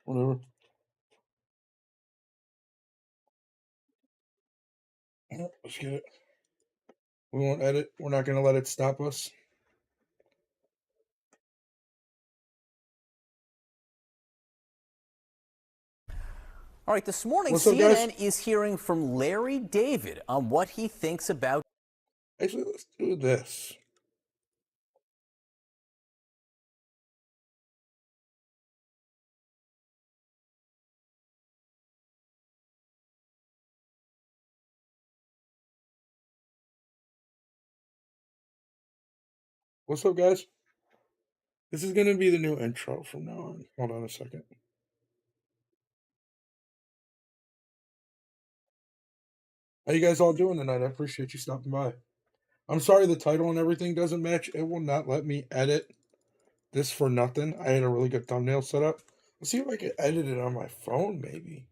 Whatever. Let's get it. We won't edit. We're not going to let it stop us. All right, this morning, What's up, guys? CNN is hearing from Larry David on what he thinks about. Actually, let's do this. What's up, guys? This is going to be the new intro from now on. Hold on a second. How you guys all doing tonight? I appreciate you stopping by. I'm sorry the title and everything doesn't match. It will not let me edit this for nothing. I had a really good thumbnail set up. Let's see if I can edit it on my phone, maybe.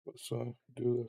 Let's do this.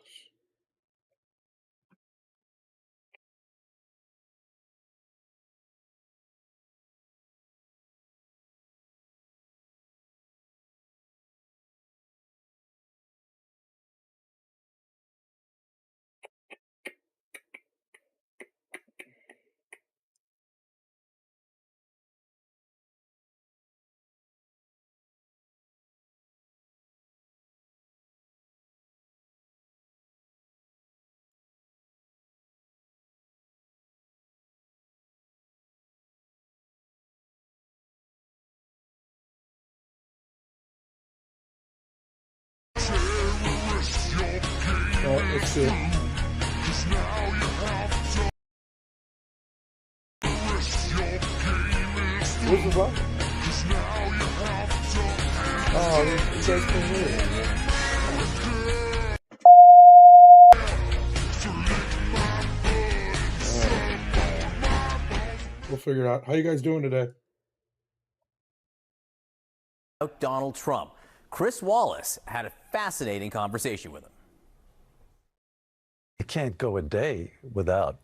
Let's see. Where's the button? Oh, you guys can hear it. We'll figure it out. How you guys doing today? Donald Trump. Chris Wallace had a fascinating conversation with him. You can't go a day without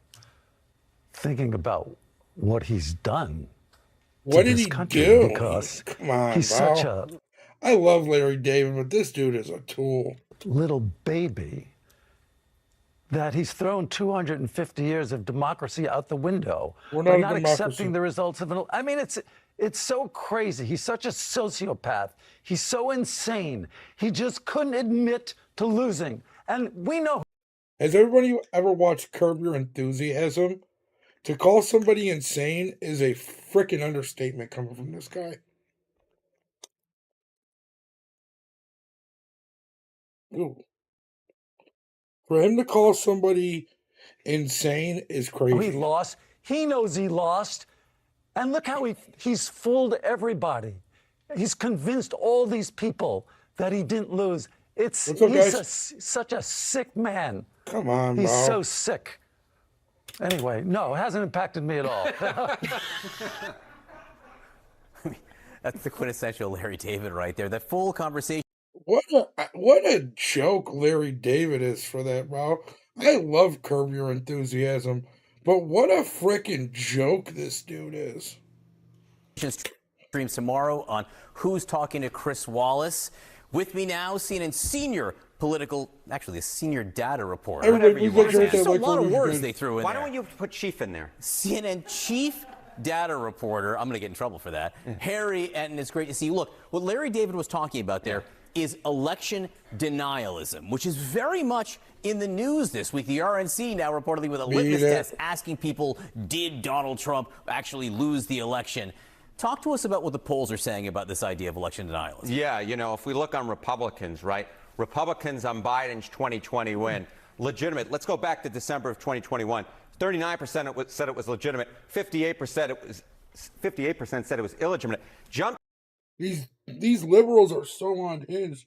thinking about what he's done. What did he do? Because come on, he's bro. such a I love Larry David, but this dude is a tool. little baby that he's thrown 250 years of democracy out the window We're by not a not democracy. accepting the results of an. I mean, it's so crazy. He's such a sociopath. He's so insane. He just couldn't admit to losing, and we know. Has everybody ever watched Curb Your Enthusiasm? To call somebody insane is a freaking understatement coming from this guy. Ooh. For him to call somebody insane is crazy. He lost. He knows he lost. And look how he's fooled everybody. He's convinced all these people that he didn't lose. What's up, guys? Such a sick man. Come on, bro. He's so sick. Anyway, no, it hasn't impacted me at all. That's the quintessential Larry David right there. That full conversation. What a joke Larry David is for that, bro. I love Curb Your Enthusiasm, but what a freaking joke this dude is. Streams tomorrow on Who's Talking to Chris Wallace. With me now, CNN senior a senior data reporter. Everybody, you want. There's a lot of words they threw in Why there. don't you put chief in there? CNN chief data reporter, I'm going to get in trouble for that, Harry Enton, it's great to see you. Look, what Larry David was talking about there is election denialism, which is very much in the news this week. The RNC now reportedly with a litmus test asking people, did Donald Trump actually lose the election? Talk to us about what the polls are saying about this idea of election denialism. Yeah, you know, if we look on Republicans, right? Republicans on Biden's 2020 win, legitimate. Let's go back to December of 2021. 39% said it was legitimate. 58% said it was illegitimate. These liberals are so unhinged.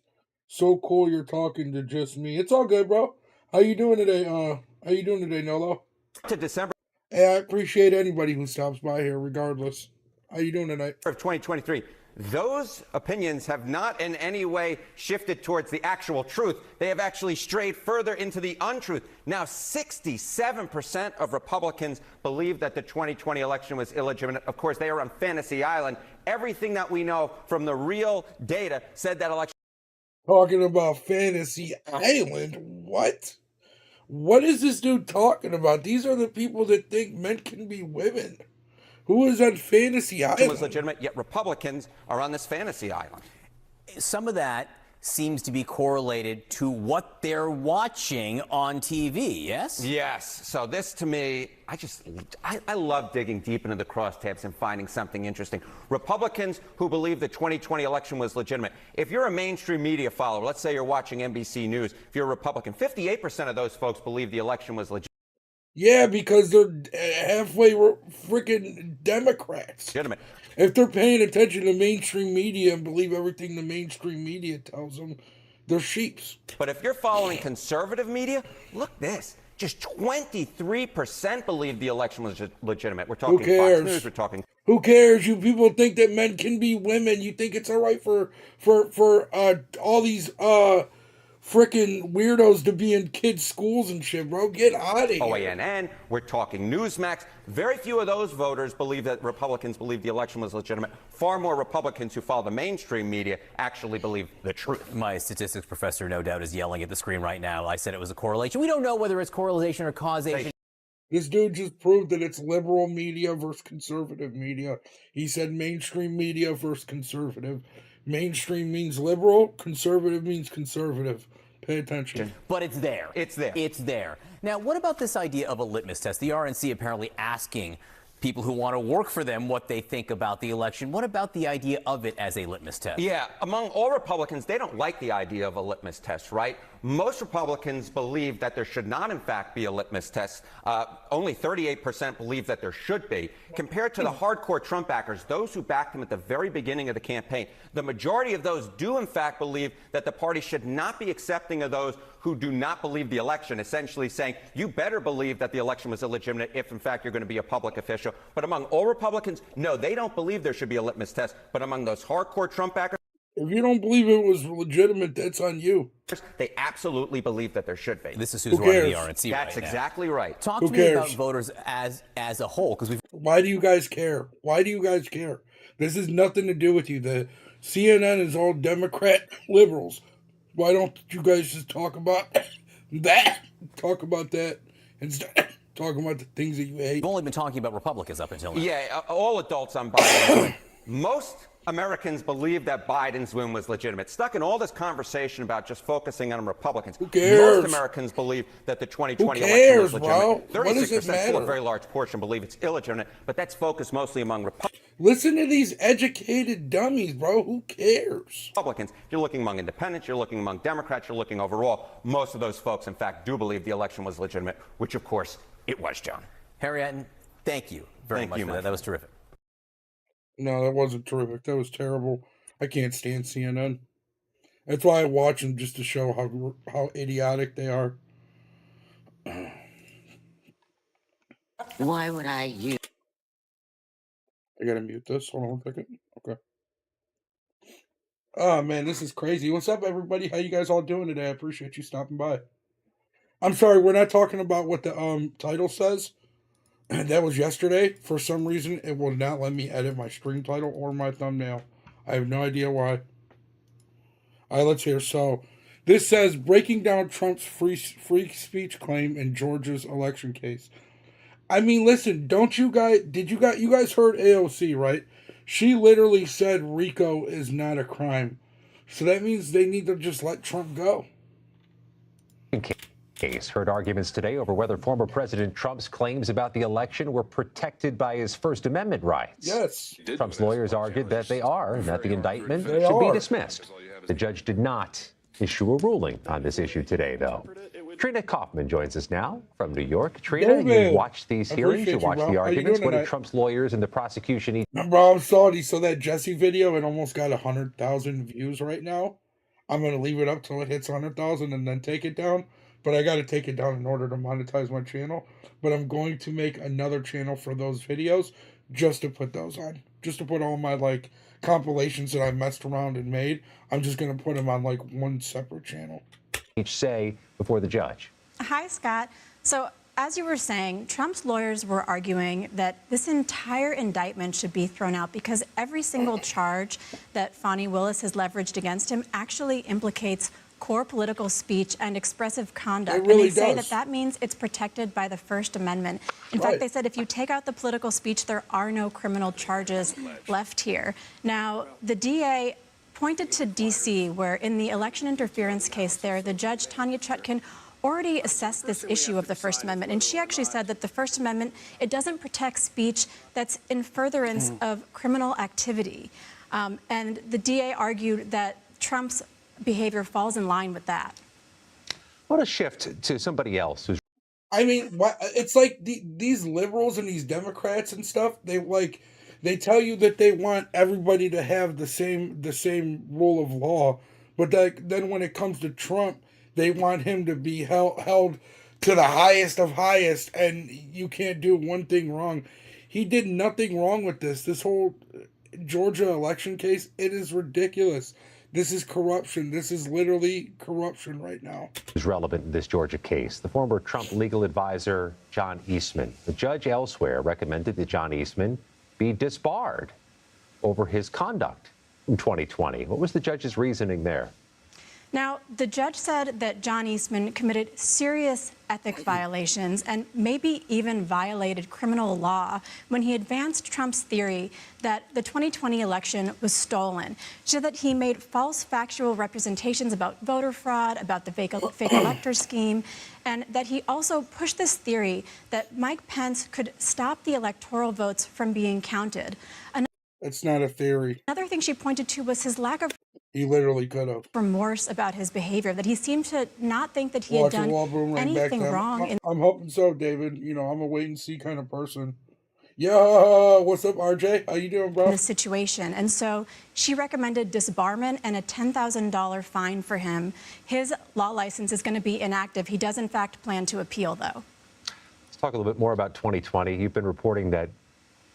So cool you're talking to just me. It's all good, bro. How you doing today? How you doing today, Nolo? To December. Hey, I appreciate anybody who stops by here, regardless. How you doing tonight? Of 2023, those opinions have not in any way shifted towards the actual truth. They have actually strayed further into the untruth. Now, 67% of Republicans believe that the 2020 election was illegitimate. Of course, they are on Fantasy Island. Everything that we know from the real data said that election. Talking about Fantasy Island? What? What is this dude talking about? These are the people that think men can be women. Who is on Fantasy Island? Was legitimate, yet Republicans are on this fantasy island. Some of that seems to be correlated to what they're watching on TV, yes? Yes. So this, to me, I love digging deep into the crosstabs and finding something interesting. Republicans who believe the 2020 election was legitimate. If you're a mainstream media follower, let's say you're watching NBC News, if you're a Republican, 58% of those folks believe the election was legitimate. Yeah, because they're halfway freaking Democrats. Legitimate. If they're paying attention to mainstream media and believe everything the mainstream media tells them, they're sheeps. But if you're following conservative media, look this. Just 23% believe the election was legitimate. We're talking Who cares? Fox News, we're talking. Who cares? You people think that men can be women. You think it's all right for all these freaking weirdos to be in kids' schools and shit, bro. Get out of here. OANN, we're talking Newsmax. Very few of those voters believe that Republicans believe the election was legitimate. Far more Republicans who follow the mainstream media actually believe the truth. My statistics professor, no doubt, is yelling at the screen right now. I said it was a correlation. We don't know whether it's correlation or causation. This dude just proved that it's liberal media versus conservative media. He said mainstream media versus conservative. Mainstream means liberal, conservative means conservative. Pay attention. But it's there. It's there. It's there. Now, what about this idea of a litmus test? The RNC apparently asking people who want to work for them what they think about the election. What about the idea of it as a litmus test? Yeah, among all Republicans, they don't like the idea of a litmus test, right? Most Republicans believe that there should not, in fact, be a litmus test. Only 38% believe that there should be. Compared to the hardcore Trump backers, those who backed him at the very beginning of the campaign, the majority of those do, in fact, believe that the party should not be accepting of those who do not believe the election, essentially saying, you better believe that the election was illegitimate if, in fact, you're going to be a public official. But among all Republicans, no, they don't believe there should be a litmus test. But among those hardcore Trump backers, if you don't believe it was legitimate, that's on you. they absolutely believe that there should be. This is who's running the RNC That's right now. exactly right. Talk Who to me cares? about voters as a whole, because we've. Why do you guys care? Why do you guys care? This has nothing to do with you. The CNN is all Democrat liberals. Why don't you guys just talk about that? Talk about that instead of talking about the things that you hate. We've only been talking about Republicans up until now. Yeah, all adults on Biden. Most Americans believe that Biden's win was legitimate. Stuck in all this conversation about just focusing on Republicans. Who cares? Most Americans believe that the 2020 Who election cares, was bro? legitimate. What does it 36%, still a matter? very large portion, believe it's illegitimate, but that's focused mostly among Listen to these educated dummies, bro. Who cares? Republicans. You're looking among independents, you're looking among Democrats, you're looking overall. Most of those folks, in fact, do believe the election was legitimate, which, of course, it was, John. Harry Atton, thank you very Thank much you, for my that. That was terrific. No, that wasn't terrific. That was terrible. I can't stand CNN. That's why I watch them, just to show how idiotic they are. Why would I use? I gotta mute this. Hold on 1 second. Okay. Oh man, this is crazy. What's up, everybody? How you guys all doing today? I appreciate you stopping by. I'm sorry, we're not talking about what the title says. That was yesterday. For some reason, it will not let me edit my stream title or my thumbnail. I have no idea why. All right, let's hear. So, this says breaking down Trump's free speech claim in Georgia's election case. I mean, listen, you guys heard AOC, right? She literally said RICO is not a crime. So that means they need to just let Trump go. Case heard arguments today over whether former President Trump's claims about the election were protected by his First Amendment rights. Yes. Trump's lawyers argued that they are, and that the indictment They should be are. dismissed. The judge did not issue a ruling on this issue today, though. Trina Kaufman joins us now from New York. Trina, David, you watched these I hearings, you appreciate you, watched bro. the How you arguments. doing What did tonight? Trump's lawyers and the prosecution Bro, I'm sorry. So that Jesse video, it almost got 100,000 views right now. I'm going to leave it up till it hits 100,000 and then take it down. But I got to take it down in order to monetize my channel. But I'm going to make another channel for those videos just to put those on. just to put all my like compilations that I messed around and made. I'm just gonna put them on like one separate channel. Each say before the judge. Hi, Scott. So, as you were saying, Trump's lawyers were arguing that this entire indictment should be thrown out because every single charge that Fani Willis has leveraged against him actually implicates core political speech and expressive conduct. It really and they say does. that means it's protected by the First Amendment. In Right. fact, they said if you take out the political speech, there are no criminal charges left here. Now, the DA pointed to D.C., where in the election interference case there, the judge, Tanya Chutkan, already assessed this issue of the First Amendment. And she actually said that the First Amendment, it doesn't protect speech that's in furtherance of criminal activity. And the DA argued that Trump's behavior falls in line with that. What a shift to somebody else who's I mean, what, it's like these liberals and these Democrats and stuff. They tell you that they want everybody to have the same rule of law, but then when it comes to Trump, they want him to be held to the highest of highest, and you can't do one thing wrong. He did nothing wrong with this. This whole Georgia election case, it is ridiculous. This is corruption. This is literally corruption right now. relevant in this Georgia case. The former Trump legal advisor, John Eastman. The judge elsewhere recommended that John Eastman be disbarred over his conduct in 2020. What was the judge's reasoning there? Now, the judge said that John Eastman committed serious ethics violations and maybe even violated criminal law when he advanced Trump's theory that the 2020 election was stolen. She said that he made false factual representations about voter fraud, about the fake elector scheme, and that he also pushed this theory that Mike Pence could stop the electoral votes from being counted. It's not a theory. Another thing she pointed to was his lack of He literally could have. remorse about his behavior, that he seemed to not think that he had done anything wrong. I'm hoping so, David. You know, I'm a wait and see kind of person. Yeah, what's up, RJ? How you doing, bro? In this situation. And so she recommended disbarment and a $10,000 fine for him. His law license is going to be inactive. He does, in fact, plan to appeal, though. Let's talk a little bit more about 2020. You've been reporting that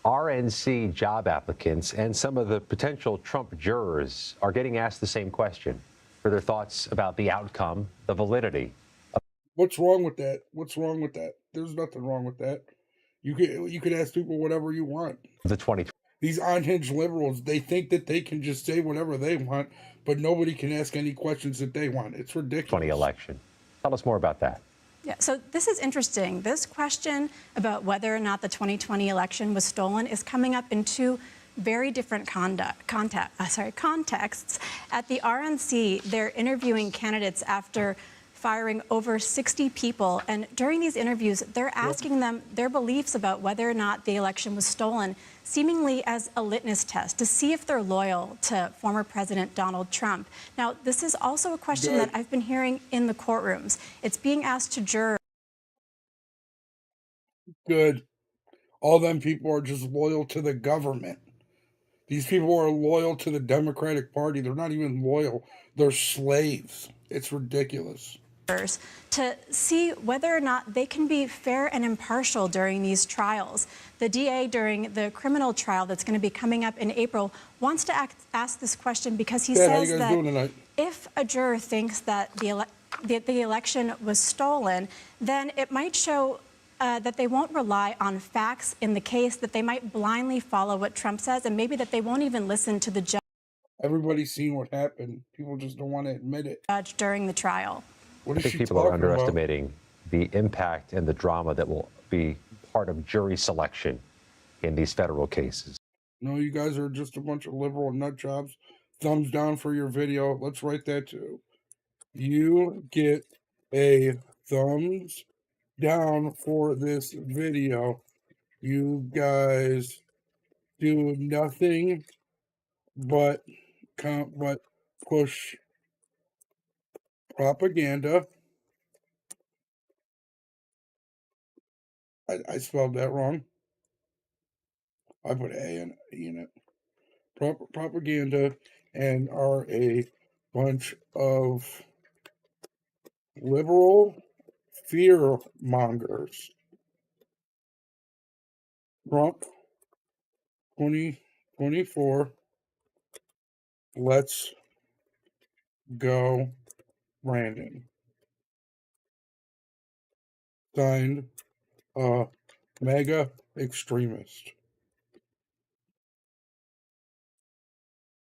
RNC job applicants and some of the potential Trump jurors are getting asked the same question for their thoughts about the outcome, the validity. What's wrong with that? What's wrong with that? There's nothing wrong with that. You could ask people whatever you want. The 2020 These unhinged liberals, they think that they can just say whatever they want, but nobody can ask any questions that they want. It's ridiculous. election. Tell us more about that. Yeah, so this is interesting. This question about whether or not the 2020 election was stolen is coming up in two very different contexts. At the RNC, they're interviewing candidates after firing over 60 people. And during these interviews, they're asking them their beliefs about whether or not the election was stolen, seemingly as a litmus test to see if they're loyal to former President Donald Trump. Now, this is also a question that I've been hearing in the courtrooms. It's being asked to jurors. Good. All them people are just loyal to the government. These people are loyal to the Democratic Party. They're not even loyal. They're slaves. It's ridiculous. To see whether or not they can be fair and impartial during these trials. The DA, during the criminal trial that's going to be coming up in April, wants to ask this question because he says that if a juror thinks that the election was stolen, then it might show that they won't rely on facts in the case, that they might blindly follow what Trump says, and maybe that they won't even listen to the Everybody's seen what happened. People just don't want to admit it. judge during the trial. What I is think she people are talking about? underestimating the impact and the drama that will be part of jury selection in these federal cases. No, you guys are just a bunch of liberal nut jobs. Thumbs down for your video. Let's write that too. You get a thumbs down for this video. You guys do nothing but push propaganda. I spelled that wrong. I put A and E in it. Propaganda, and are a bunch of liberal fear mongers. Trump 2020 24. Let's go, Brandon. Signed, mega extremist.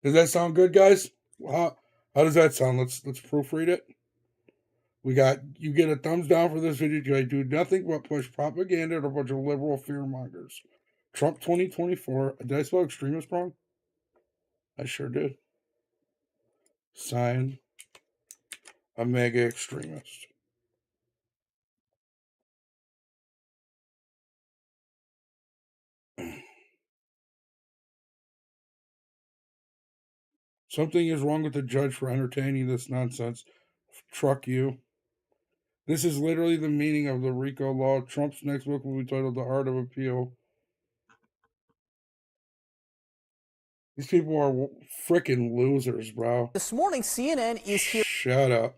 Does that sound good, guys? How does that sound? Let's proofread it. You get a thumbs down for this video. I do nothing but push propaganda to a bunch of liberal fearmongers. Trump 2024. Did I spell extremist wrong? I sure did. Signed, a mega extremist. Something is wrong with the judge for entertaining this nonsense. Truck you. This is literally the meaning of the RICO law. Trump's next book will be titled The Art of Appeal. These people are freaking losers, bro. This morning, CNN is here. Shut up.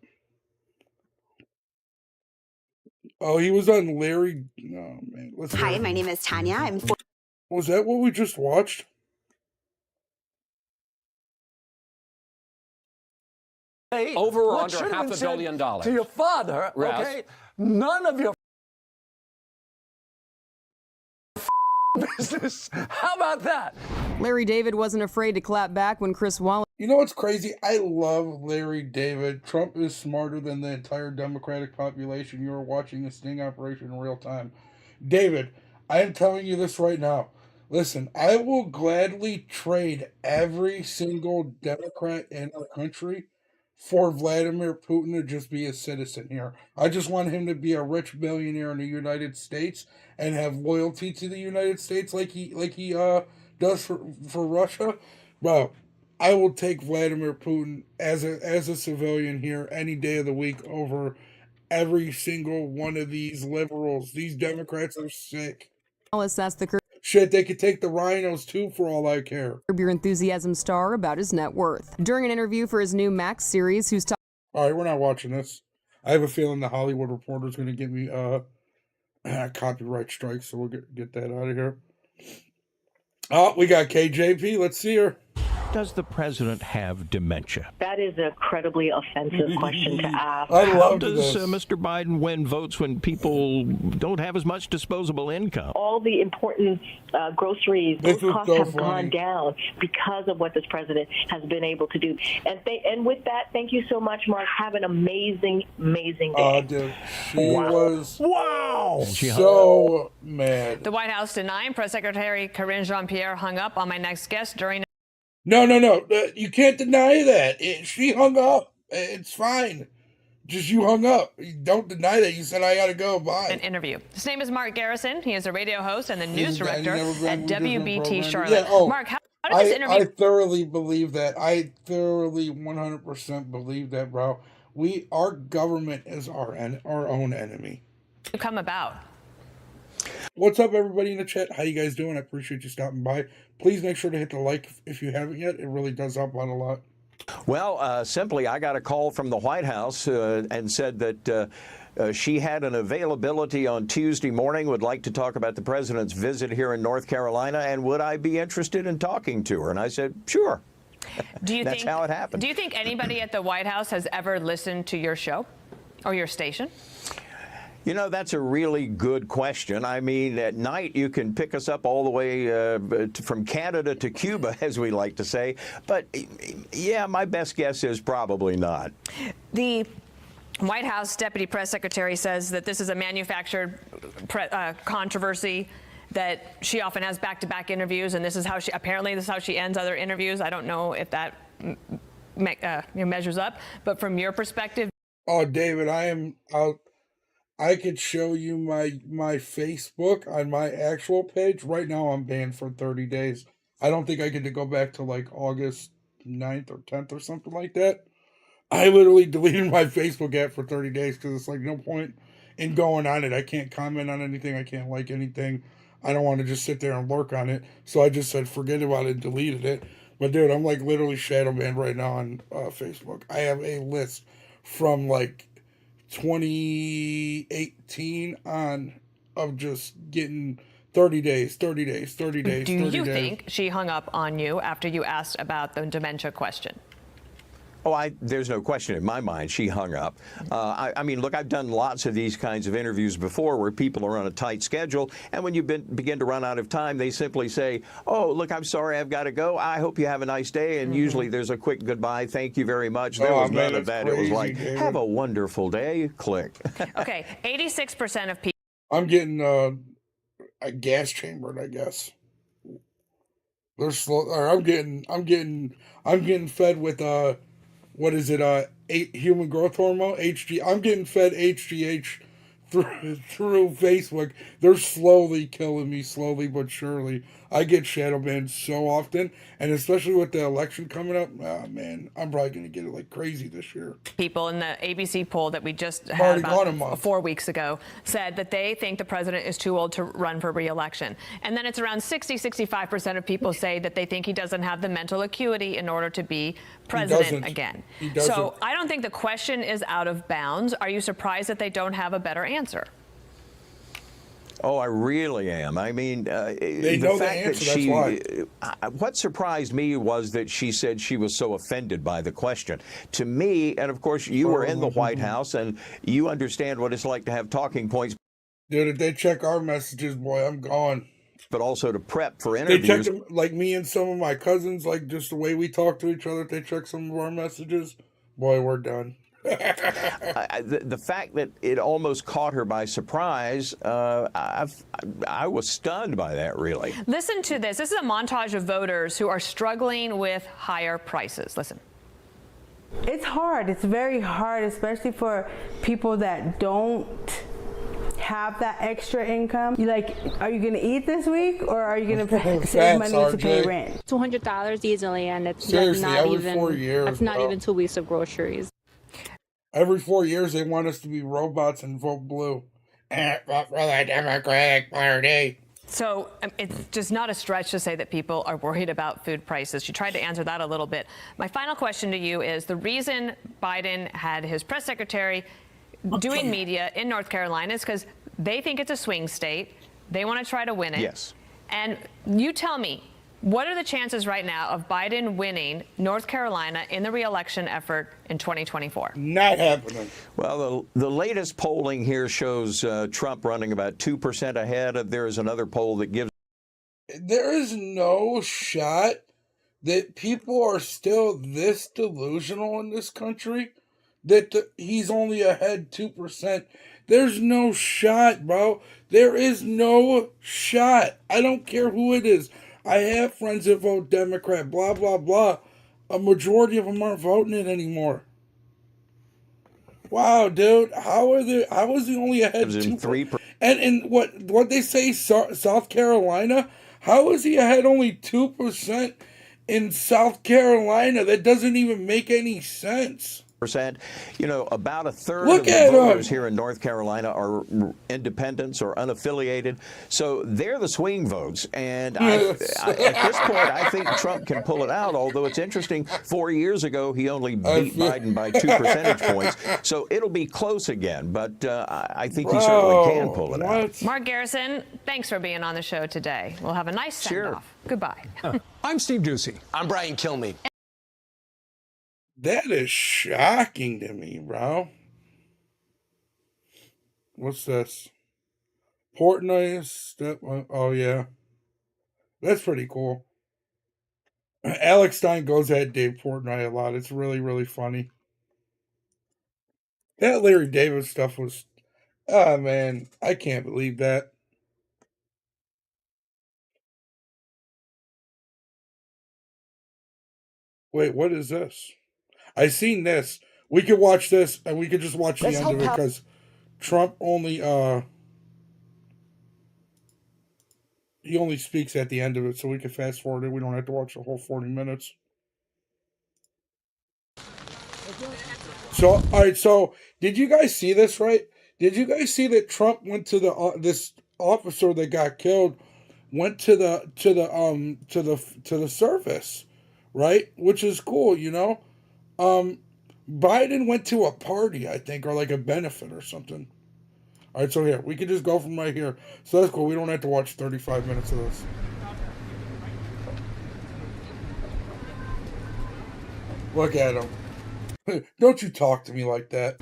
Oh, he was on Larry. Oh, man. Hi, my name is Tanya. Was that what we just watched? Over or What under should have been $500 said million. to your father, Yes. okay? None of your business. How about that? Larry David wasn't afraid to clap back when Chris Wallace. You know what's crazy? I love Larry David. Trump is smarter than the entire Democratic population. You are watching a sting operation in real time. David, I am telling you this right now. Listen, I will gladly trade every single Democrat in our country for Vladimir Putin to just be a citizen here. I just want him to be a rich billionaire in the United States and have loyalty to the United States like he does for Russia. Bro, I will take Vladimir Putin as a civilian here any day of the week over every single one of these liberals. These Democrats are sick. Asked the Shit, they could take the rhinos too for all I care. Curb Your Enthusiasm star about his net worth. During an interview for his new Max series, who's All right, we're not watching this. I have a feeling the Hollywood Reporter is going to give me copyright strike, so we'll get that out of here. Oh, we got KJP. Let's see her. Does the president have dementia? That is an incredibly offensive question to ask. I How love does this. Mr. Biden win votes when people don't have as much disposable income? All the important groceries, This those is costs so have funny. gone down because of what this president has been able to do. And with that, thank you so much, Mark. Have an amazing, amazing day. Dude, she was Wow! so mad. The White House denying Press Secretary Karine Jean-Pierre hung up on my next guest during No. You can't deny that. She hung up. It's fine. Just you hung up. Don't deny that. You said, I got to go. Bye. an interview. His name is Mark Garrison. He is a radio host and the news He's- director he's never at been in WBT program. Charlotte. Yeah, oh, Mark, how did this interview I thoroughly believe that. I thoroughly 100% believe that, bro. Our government is our own enemy. come about? What's up, everybody in the chat? How you guys doing? I appreciate you stopping by. Please make sure to hit the like if you haven't yet. It really does help out a lot. Well, simply, I got a call from the White House and said that she had an availability on Tuesday morning, would like to talk about the president's visit here in North Carolina, and would I be interested in talking to her? And I said, sure. Do you That's think, how it happened. Do you think anybody at the White House has ever listened to your show or your station? You know, that's a really good question. I mean, at night you can pick us up all the way from Canada to Cuba, as we like to say. But, yeah, my best guess is probably not. The White House Deputy Press Secretary says that this is a manufactured controversy, that she often has back-to-back interviews, and this is how she ends other interviews. I don't know if that measures up, but from your perspective. Oh, David, I could show you my Facebook on my actual page. Right now I'm banned for 30 days. I don't think I get to go back to like August 9th or 10th or something like that. I literally deleted my Facebook app for 30 days because it's like no point in going on it. I can't comment on anything. I can't like anything. I don't want to just sit there and lurk on it. So I just said forget about it and deleted it. But dude, I'm like literally shadow banned right now on Facebook. I have a list from like 2018 on of just getting 30 days, 30 days, 30 days, Do 30 you days. think she hung up on you after you asked about the dementia question? Oh, there's no question in my mind she hung up. I mean, look, I've done lots of these kinds of interviews before where people are on a tight schedule, and when you begin to run out of time, they simply say, oh, look, I'm sorry, I've got to go. I hope you have a nice day, and usually there's a quick goodbye, thank you very much. There was none of that. It was like, have a wonderful day, click. Okay, 86% of people. I'm getting a gas chambered, I guess. They're slow. Or I'm getting fed with what is it? Human growth hormone, HG. I'm getting fed HGH through Facebook. They're slowly killing me, slowly but surely. I get shadow banned so often, and especially with the election coming up, man, I'm probably going to get it like crazy this year. People in the ABC poll that we just had about 4 weeks ago said that they think the president is too old to run for re-election. And then it's around 65% of people say that they think he doesn't have the mental acuity in order to be president again. He doesn't. So I don't think the question is out of bounds. Are you surprised that they don't have a better answer? Oh, I really am. I mean, they know the answer, that's why. What surprised me was that she said she was so offended by the question. To me, and of course, you were in the White House, and you understand what it's like to have talking points. Dude, if they check our messages, boy, I'm gone. But also to prep for interviews. They check them, like me and some of my cousins, like just the way we talk to each other, if they check some of our messages, boy, we're done. The fact that it almost caught her by surprise, I was stunned by that, really. Listen to this. This is a montage of voters who are struggling with higher prices. Listen. It's hard. It's very hard, especially for people that don't have that extra income. You like, are you going to eat this week, or are you going to save money to pay rent? $200 easily, and it's seriously, not every even 4 years. That's not even 2 weeks of groceries. Every 4 years, they want us to be robots and vote blue. And vote for the Democratic Party. So it's just not a stretch to say that people are worried about food prices. She tried to answer that a little bit. My final question to you is, the reason Biden had his press secretary doing media in North Carolina is because they think it's a swing state. They want to try to win it. Yes. And you tell me, what are the chances right now of Biden winning North Carolina in the re-election effort in 2024? Not happening. Well, the latest polling here shows Trump running about 2% ahead. There is another poll that gives. There is no shot that people are still this delusional in this country that he's only ahead 2%. There's no shot, bro. There is no shot. I don't care who it is. I have friends that vote Democrat, blah, blah, blah. A majority of them aren't voting it anymore. Wow, dude. How is he only ahead 2%? And what they say, South Carolina? How is he ahead only 2% in South Carolina? That doesn't even make any sense. You know, about a third of the voters here in North Carolina are independents or unaffiliated. So they're the swing votes. And at this point, I think Trump can pull it out, although it's interesting. 4 years ago, he only beat Biden by 2 percentage points. So it'll be close again. But I think he certainly can pull it out. Mark Garrison, thanks for being on the show today. We'll have a nice send-off. Goodbye. I'm Steve Doocy. I'm Brian Kilmeade. That is shocking to me, bro. What's this? Portnoy oh, yeah. That's pretty cool. Alex Stein goes at Dave Portnoy a lot. It's really, really funny. That Larry David stuff was... Oh, man. I can't believe that. Wait, what is this? I seen this. We could watch this, and we could just watch the end of it, because Trump only he only speaks at the end of it, so we can fast forward it. We don't have to watch the whole 40 minutes. So, all right. So, did you guys see this? Right? Did you guys see that Trump went to the this officer that got killed went to the service, right? Which is cool, you know. Biden went to a party, I think, or like a benefit or something. All right, so here, we can just go from right here. So that's cool. We don't have to watch 35 minutes of this. Look at him. Don't you talk to me like that.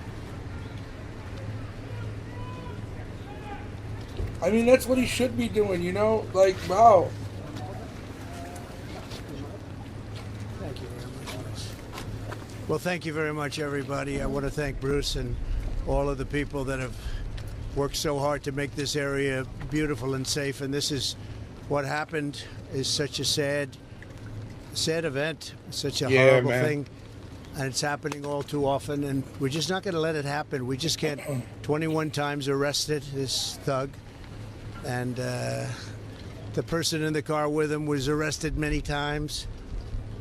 I mean, that's what he should be doing, you know? Like, wow. Thank you very much, Bruce. Well, thank you very much, everybody. I want to thank Bruce and all of the people that have worked so hard to make this area beautiful and safe. And this is what happened. Is such a sad event, such a horrible thing. And it's happening all too often. And we're just not going to let it happen. We just can't. 21 times arrested, this thug. And the person in the car with him was arrested many times.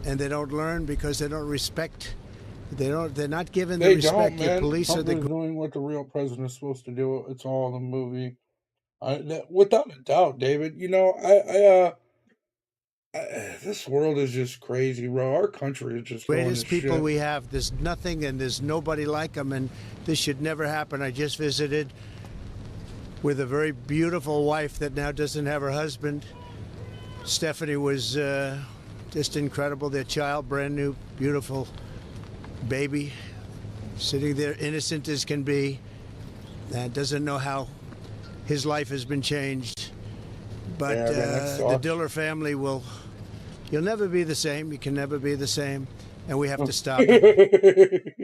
And they don't learn because they don't respect. They're not given the respect. The police are doing what the real president is supposed to do. It's all in the movie. Without a doubt, David. You know, this world is just crazy, bro. Our country is just greatest people shit. We have. There's nothing and there's nobody like them, and this should never happen. I just visited with a very beautiful wife that now doesn't have her husband. Stephanie was just incredible. Their child, brand new, beautiful baby, sitting there innocent as can be, and doesn't know how his life has been changed. But the Diller family you'll never be the same. You can never be the same, and we have to stop it.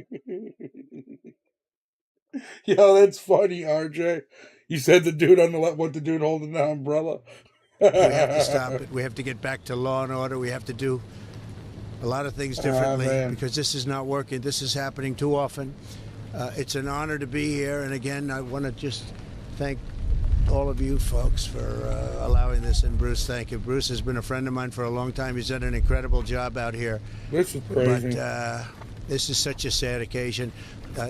Yo, that's funny, RJ. You said the dude on the left, what the dude holding the umbrella? We have to stop it. We have to get back to law and order. We have to do a lot of things differently because this is not working. This is happening too often. It's an honor to be here. And again, I want to just thank all of you folks for allowing this. And Bruce, thank you. Bruce has been a friend of mine for a long time. He's done an incredible job out here. This is crazy. But this is such a sad occasion.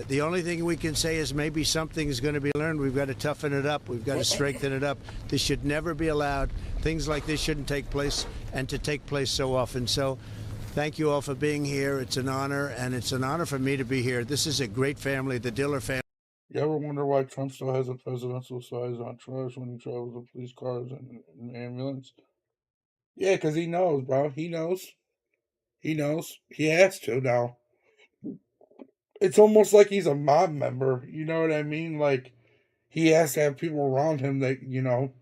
The only thing we can say is maybe something is going to be learned. We've got to toughen it up. We've got to strengthen it up. This should never be allowed. Things like this shouldn't take place, and to take place so often. So thank you all for being here. It's an honor, and it's an honor for me to be here. This is a great family, the Diller family. You ever wonder why Trump still has a presidential size entourage when he travels with police cars and an ambulance? Yeah, because he knows, bro. He knows. He knows. He has to now. It's almost like he's a mob member. You know what I mean? Like, he has to have people around him that, you know,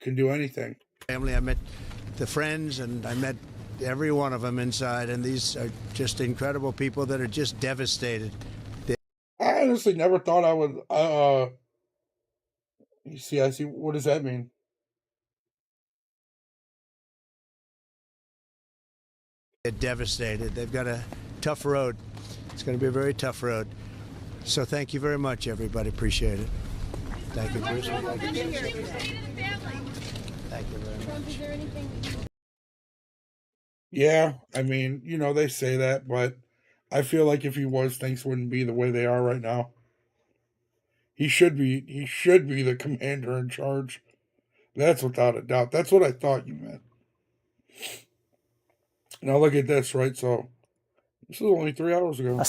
can do anything. Family, I met the friends, and I met every one of them inside, and these are just incredible people that are just devastated. I honestly never thought I would. You see, I see. What does that mean? They're devastated. They've got a tough road. It's going to be a very tough road. So thank you very much, everybody. Appreciate it. Thank you, Bruce. Thank you very much. Yeah, I mean, you know, they say that, but I feel like if he was, things wouldn't be the way they are right now. He should be the commander in charge. That's without a doubt. That's what I thought you meant. Now look at this, right? So this is only 3 hours ago.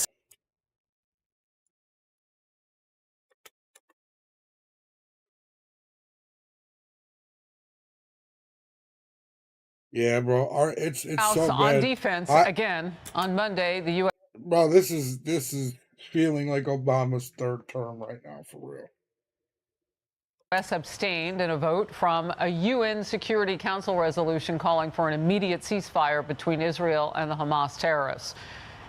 Yeah, bro. It's so bad. On defense again on Monday, the U.S. Bro, this is feeling like Obama's third term right now, for real. U.S. abstained in a vote from a UN Security Council resolution calling for an immediate ceasefire between Israel and the Hamas terrorists.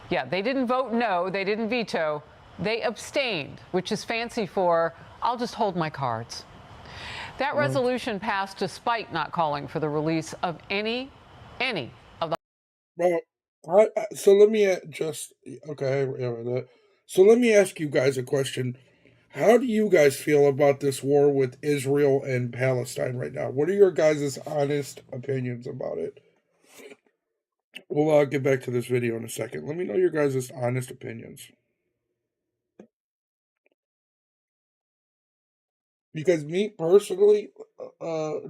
Yeah, they didn't vote no, they didn't veto, they abstained, which is fancy for I'll just hold my cards. That resolution passed despite not calling for the release of any of the. Well, so let me So let me ask you guys a question. How do you guys feel about this war with Israel and Palestine right now? What are your guys' honest opinions about it? Well, I'll get back to this video in a second. Let me know your guys' honest opinions. Because me personally,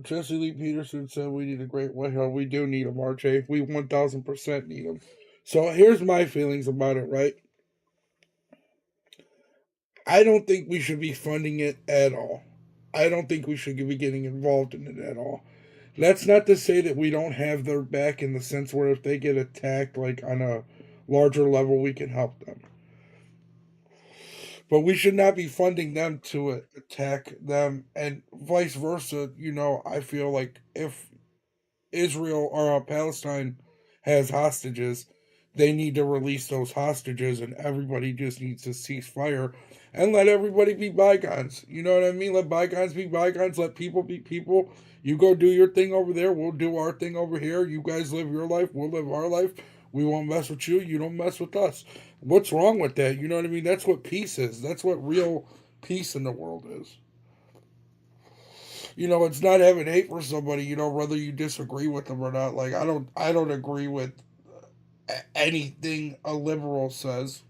Jesse Lee Peterson said we need a great white house. We do need him, RJ. We 1000% need him. So here's my feelings about it, right? I don't think we should be funding it at all. I don't think we should be getting involved in it at all. That's not to say that we don't have their back in the sense where if they get attacked like on a larger level, we can help them. But we should not be funding them to attack them, and vice versa. You know, I feel like if Israel or Palestine has hostages, they need to release those hostages, and everybody just needs to cease fire and let everybody be bygones. You know what I mean? Let bygones be bygones. Let people be people. You go do your thing over there. We'll do our thing over here. You guys live your life. We'll live our life. We won't mess with you. You don't mess with us. What's wrong with that? You know what I mean? That's what peace is. That's what real peace in the world is. You know, it's not having hate for somebody, you know, whether you disagree with them or not. Like, I don't agree with anything a liberal says.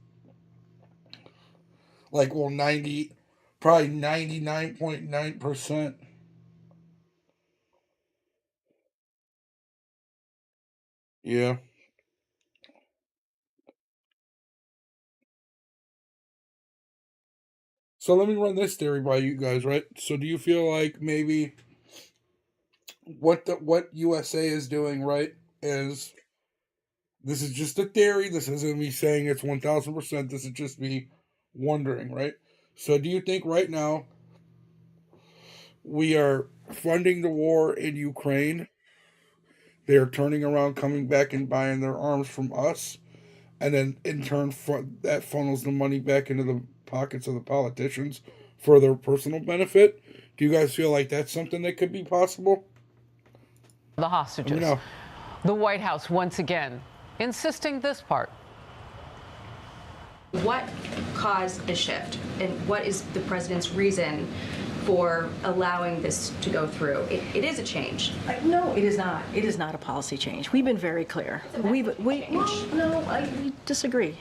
Like, well, probably 99.9%. Yeah. So let me run this theory by you guys, right? So do you feel like maybe what USA is doing, right, is this is just a theory. This isn't me saying it's 1,000%. This is just me wondering, right? So do you think right now we are funding the war in Ukraine? They are turning around, coming back and buying their arms from us, and then in turn that funnels the money back into the pockets of the politicians for their personal benefit. Do you guys feel like that's something that could be possible? The hostages. The White House once again insisting this part. What caused the shift, and what is the president's reason for allowing this to go through? It is a change. No, it is not. It is not a policy change. We've been very clear. We disagree.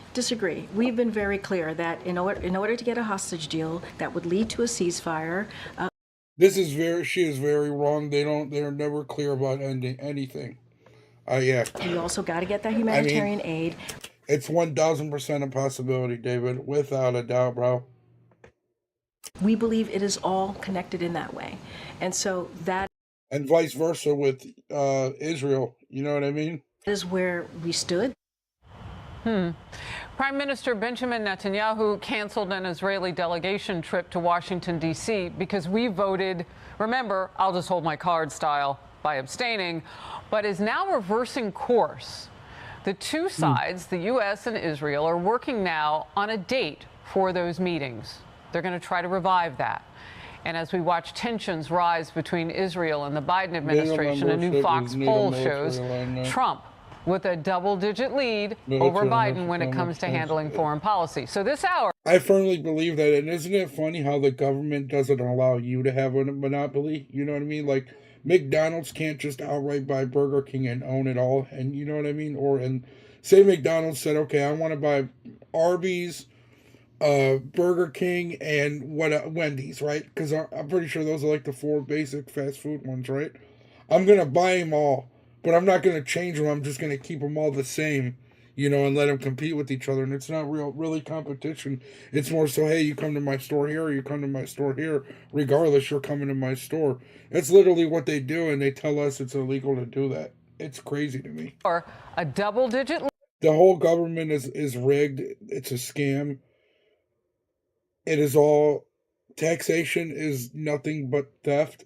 We've been very clear that in order to get a hostage deal that would lead to a ceasefire. She is very wrong. They're never clear about ending anything. Yeah. You also got to get that humanitarian aid. It's 1,000% a possibility, David, without a doubt, bro. We believe it is all connected in that way. And so that... And vice versa with Israel, you know what I mean? Is where we stood. Prime Minister Benjamin Netanyahu canceled an Israeli delegation trip to Washington, D.C. because we voted, remember, I'll just hold my card style by abstaining, but is now reversing course. The two sides, the U.S. and Israel, are working now on a date for those meetings. They're going to try to revive that. And as we watch tensions rise between Israel and the Biden administration, a new Fox poll shows Trump with a double-digit lead over Biden when it comes to handling foreign policy. So this hour... I firmly believe that. And isn't it funny how the government doesn't allow you to have a monopoly? You know what I mean? Like, McDonald's can't just outright buy Burger King and own it all. And you know what I mean? And say McDonald's said, okay, I want to buy Arby's, Burger King, and Wendy's, right? Because I'm pretty sure those are like the 4 basic fast food ones, right? I'm going to buy them all, but I'm not going to change them. I'm just going to keep them all the same, you know, and let them compete with each other. And it's not really competition. It's more so, hey, you come to my store here, or you come to my store here. Regardless, you're coming to my store. That's literally what they do, and they tell us it's illegal to do that. It's crazy to me. Or a double-digit... The whole government is rigged. It's a scam. It is all... Taxation is nothing but theft.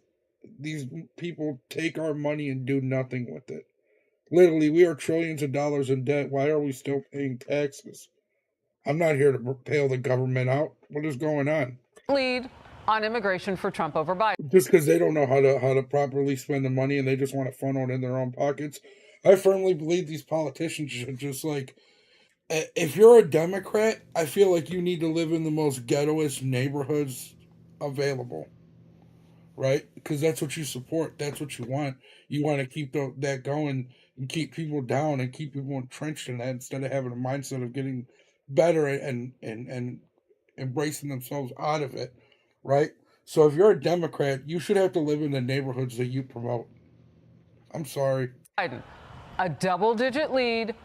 These people take our money and do nothing with it. Literally, we are trillions of dollars in debt. Why are we still paying taxes? I'm not here to bail the government out. What is going on? Lead on immigration for Trump over Biden. Just because they don't know how to properly spend the money and they just want to funnel it in their own pockets. I firmly believe these politicians should just like... If you're a Democrat, I feel like you need to live in the most ghettoest neighborhoods available. Right? Because that's what you support. That's what you want. You want to keep that going and keep people down and keep people entrenched in that instead of having a mindset of getting better and embracing themselves out of it. Right? So if you're a Democrat, you should have to live in the neighborhoods that you promote. I'm sorry. Biden, a double-digit lead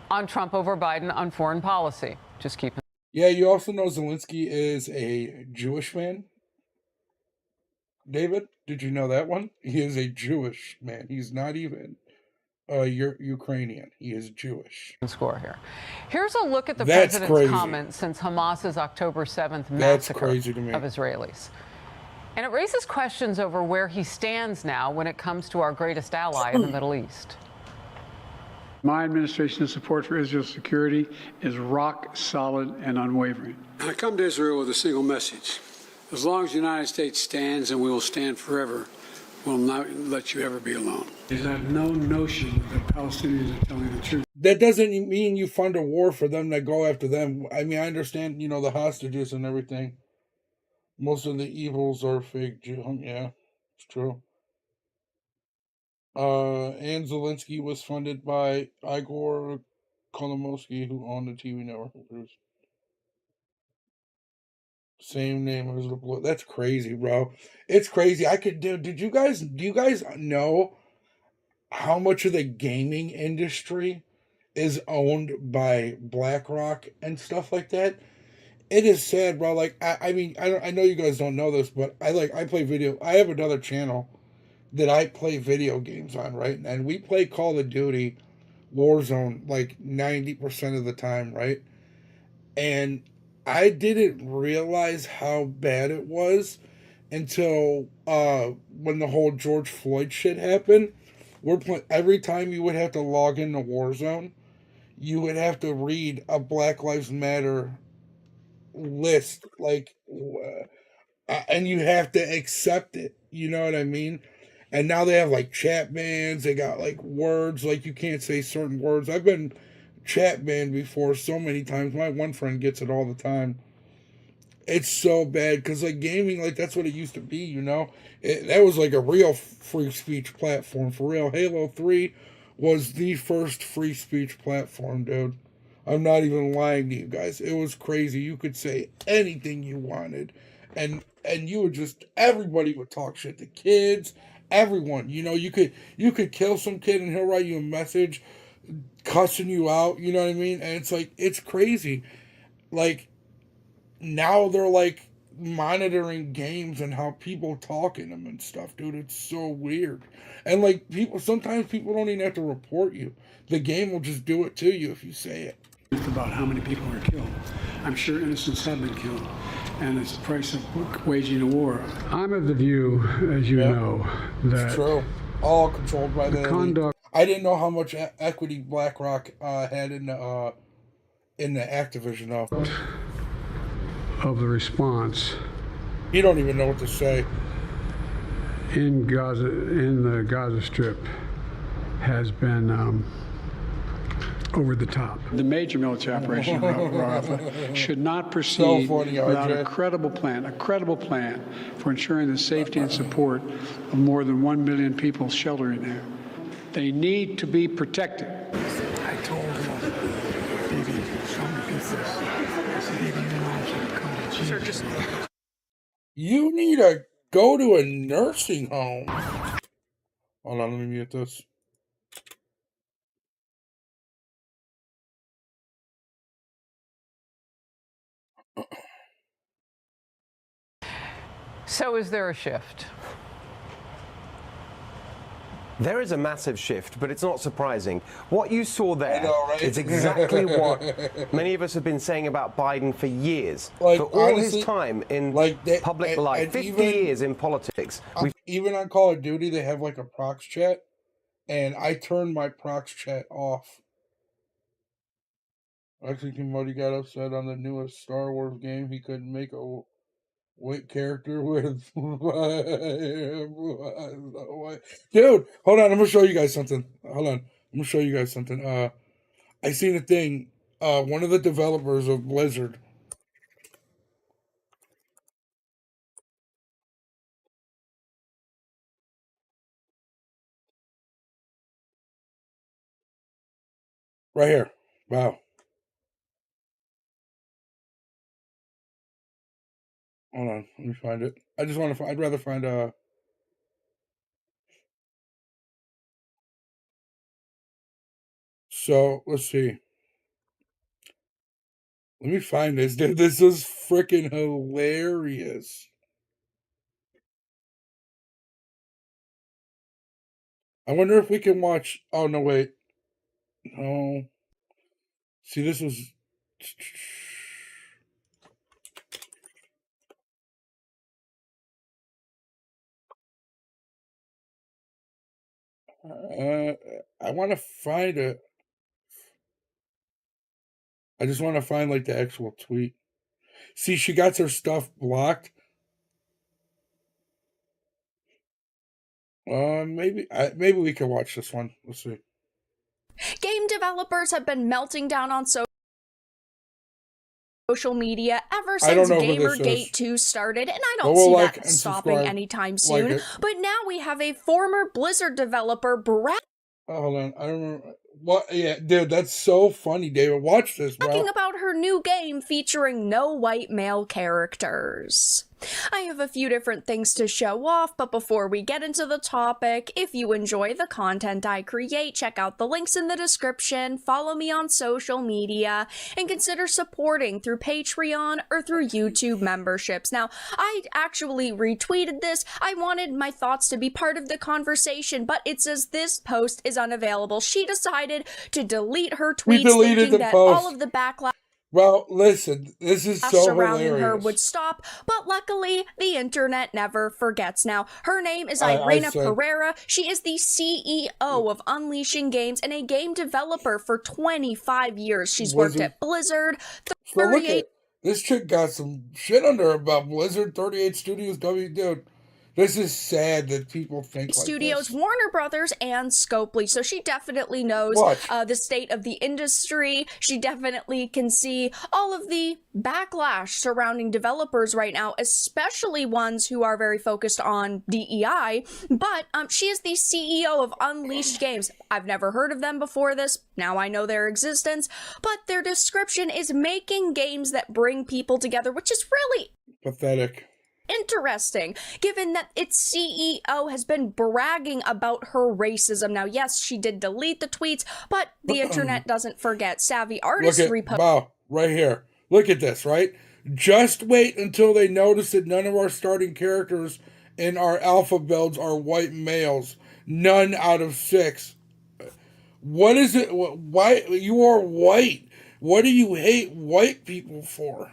on Trump over Biden on foreign policy. Just keep Yeah, you also know Zelensky is a Jewish man. David, did you know that one? He is a Jewish man. He's not even Ukrainian. He is Jewish. Score here. Here's a look at the That's president's crazy. comments since Hamas's October 7th That's massacre crazy to me. of Israelis. And it raises questions over where he stands now when it comes to our greatest ally in the Middle East. My administration's support for Israel's security is rock solid and unwavering. I come to Israel with a single message. As long as the United States stands, and we will stand forever, we'll not let you ever be alone. I have no notion that Palestinians are telling the truth. That doesn't mean you fund a war for them to go after them. I mean, I understand, the hostages and everything. Most of the evils are fake. Yeah, it's true. And Zelensky was funded by Igor Kolomoisky, who owned the TV network. Same name as the blue. That's crazy, bro. It's crazy. Do you guys know how much of the gaming industry is owned by BlackRock and stuff like that? It is sad, bro. Like, I know you guys don't know this, but I play video. I have another channel that I play video games on, right? And we play Call of Duty Warzone like 90% of the time, right? And I didn't realize how bad it was until when the whole George Floyd shit happened. Every time you would have to log into Warzone, you would have to read a Black Lives Matter list, and you have to accept it. You know what I mean? And now they have like chat bans. They got like words, like you can't say certain words. I've been chat banned before so many times. My one friend gets it all the time. It's so bad because like gaming, like that's what it used to be. That was like a real free speech platform for real. Halo 3 was the first free speech platform, dude. I'm not even lying to you guys. It was crazy. You could say anything you wanted, and you would everybody would talk shit to kids. Everyone, you could kill some kid and he'll write you a message cussing you out, you know what I mean? And it's like, it's crazy. Like, now they're like monitoring games and how people talk in them and stuff, dude. It's so weird. And like, sometimes people don't even have to report you. The game will just do it to you if you say it. It's about how many people are killed. I'm sure innocents have been killed, and it's the price of waging a war. I'm of the view, as you know, that it's true. All controlled by the conduct. I didn't know how much equity BlackRock had in the Activision of the response. You don't even know what to say. In the Gaza Strip, has been over the top. The major military operation Rafah should not proceed without a credible plan for ensuring the safety and support of more than 1 million people sheltering there. They need to be protected. I told them, baby, somebody did this. I said, baby, you know I should come to Jesus. Sir, just... You need to go to a nursing home. Hold on, let me mute this. So is there a shift? There is a massive shift, but it's not surprising. What you saw there right? is exactly what many of us have been saying about Biden for years. Like, for all honestly, his time in public and life, 50 even, years in politics. Even on Call of Duty, they have like a prox chat, and I turned my prox chat off. Actually, Kimodi got upset on the newest Star Wars game. He couldn't make a white character with dude, hold on, I'm gonna show you guys something. I seen a thing. One of the developers of Blizzard right here. Wow. Hold on, let me find it. I'd rather find so let's see. Let me find this, dude. This is freaking hilarious. I wonder if we can watch. Oh, no, wait. No. See, this was. I want to find it. I just want to find like the actual tweet. See, she got her stuff blocked. Maybe we can watch this one. Let's see. Game developers have been melting down on social media ever since Gamergate 2 started, and I don't see that stopping anytime soon. But now we have a former Blizzard developer, Brad. Oh, hold on. I don't remember. What? Yeah, dude, that's so funny, David. Watch this, bro. Talking about her new game featuring no white male characters. I have a few different things to show off, but before we get into the topic, if you enjoy the content I create, check out the links in the description, follow me on social media, and consider supporting through Patreon or through YouTube memberships. Now, I actually retweeted this. I wanted my thoughts to be part of the conversation, but it says this post is unavailable. She decided to delete her tweets, thinking that all of the backlash Well, listen, this is so surrounding hilarious. her would stop, but luckily the internet never forgets. Now, her name is Irina Pereira. She is the CEO of Unleashing Games and a game developer for 25 years. She's worked at Blizzard. So look at this chick got some shit under her about Blizzard, 38 Studios, dude. This is sad that people think like Studios, this. Warner Brothers, and Scopely. So she definitely knows the state of the industry. She definitely can see all of the backlash surrounding developers right now, especially ones who are very focused on DEI. But she is the CEO of Unleashed Games. I've never heard of them before this. Now I know their existence. But their description is making games that bring people together, which is really pathetic. Interesting, given that its CEO has been bragging about her racism. Now, yes, she did delete the tweets, but the internet doesn't forget. Savvy artists repost. Wow, right here. Look at this, right? Just wait until they notice that none of our starting characters in our alpha builds are white males. None out of 6. What is it? Why you are white? What do you hate white people for?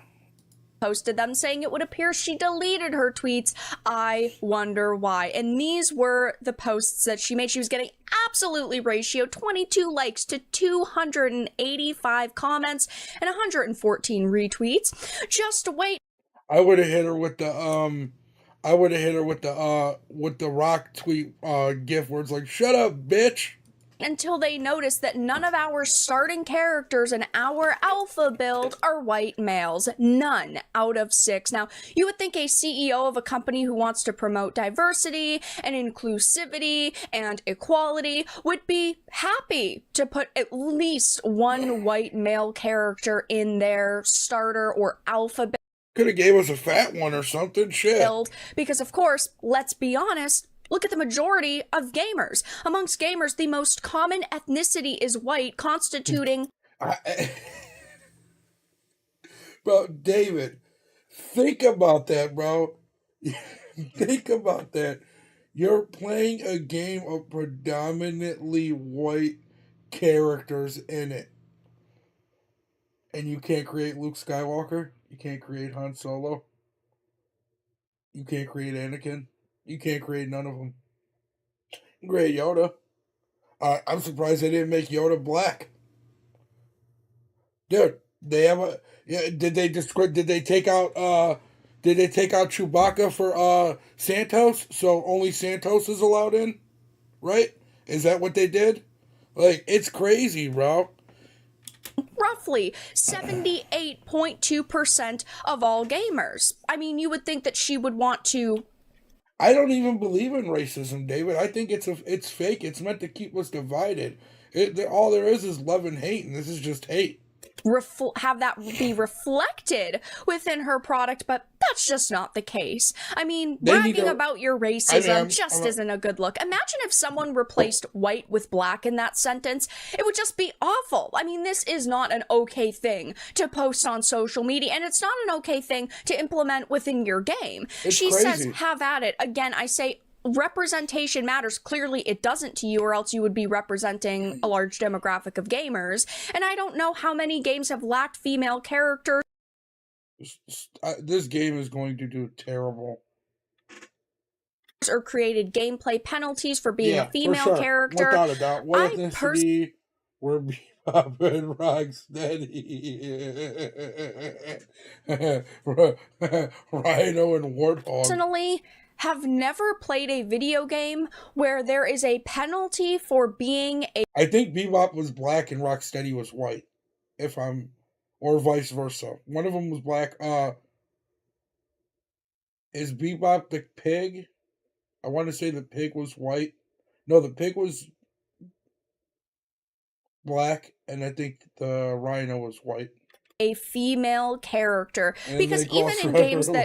Posted them saying it would appear she deleted her tweets. I wonder why. And these were the posts that she made. She was getting absolutely ratio 22 likes to 285 comments and 114 retweets. Just wait. I would have hit her with the Rock tweet gif where it's like, shut up, bitch. Until they notice that none of our starting characters in our alpha build are white males. None out of 6. Now, you would think a CEO of a company who wants to promote diversity and inclusivity and equality would be happy to put at least one white male character in their starter or alpha build. Could have gave us a fat one or something, shit. Because, of course, let's be honest, look at the majority of gamers. Amongst gamers, the most common ethnicity is white, constituting... Bro, David, think about that, bro. Think about that. You're playing a game of predominantly white characters in it. And you can't create Luke Skywalker. You can't create Han Solo. You can't create Anakin. You can't create none of them. Create Yoda. I'm surprised they didn't make Yoda black. Dude, they have a. Yeah, did they take out Chewbacca for Santos? So only Santos is allowed in, right? Is that what they did? Like, it's crazy, bro. Roughly 78.2% of all gamers. I mean, you would think that she would want to. I don't even believe in racism, David. I think it's fake. It's meant to keep us divided. All there is love and hate, and this is just hate. have that be reflected within her product, but that's just not the case. I mean, bragging about your racism just isn't a good look. Imagine if someone replaced white with black in that sentence. It would just be awful. I mean, this is not an okay thing to post on social media, and it's not an okay thing to implement within your game. She says, have at it. Again, I say, representation matters. Clearly it doesn't to you, or else you would be representing a large demographic of gamers. And I don't know how many games have lacked female characters. This game is going to do terrible. Or created gameplay penalties for being a female for sure. character. Without a doubt. What ethnicity were Bebop and Rocksteady? Rhino and Warthog. Personally, have never played a video game where there is a penalty for being a... I think Bebop was black and Rocksteady was white. Or vice versa. One of them was black. Is Bebop the pig? I want to say the pig was white. No, the pig was black, and I think the rhino was white. A female character, because even in games that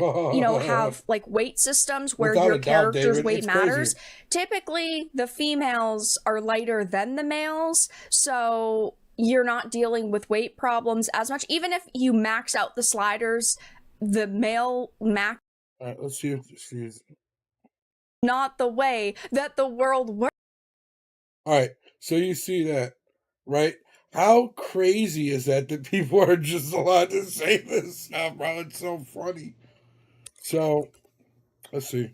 have like weight systems where your character's weight matters, typically the females are lighter than the males, so you're not dealing with weight problems as much. Even if you max out the sliders, the male max. All right, let's see if this is not the way that the world works. All right, so you see that, right? How crazy is that people are just allowed to say this stuff, bro? It's so funny. So, let's see.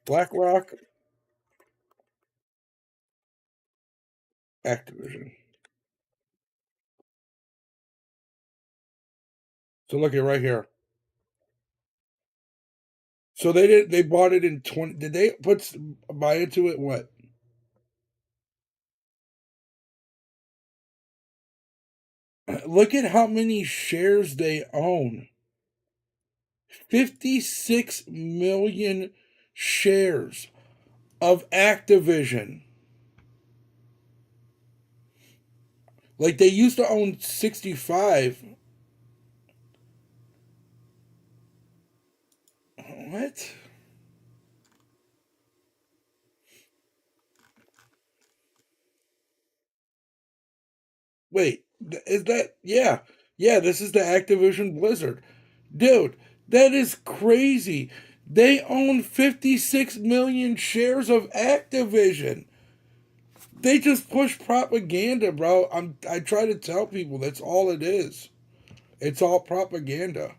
BlackRock, Activision. So look at right here. So they bought it in 20. Did they buy into it what? Look at how many shares they own. 56 million shares of Activision. Like they used to own 65. What? Wait, is that, yeah, this is the Activision Blizzard. Dude, that is crazy. They own 56 million shares of Activision. They just push propaganda, bro. I try to tell people that's all it is. It's all propaganda.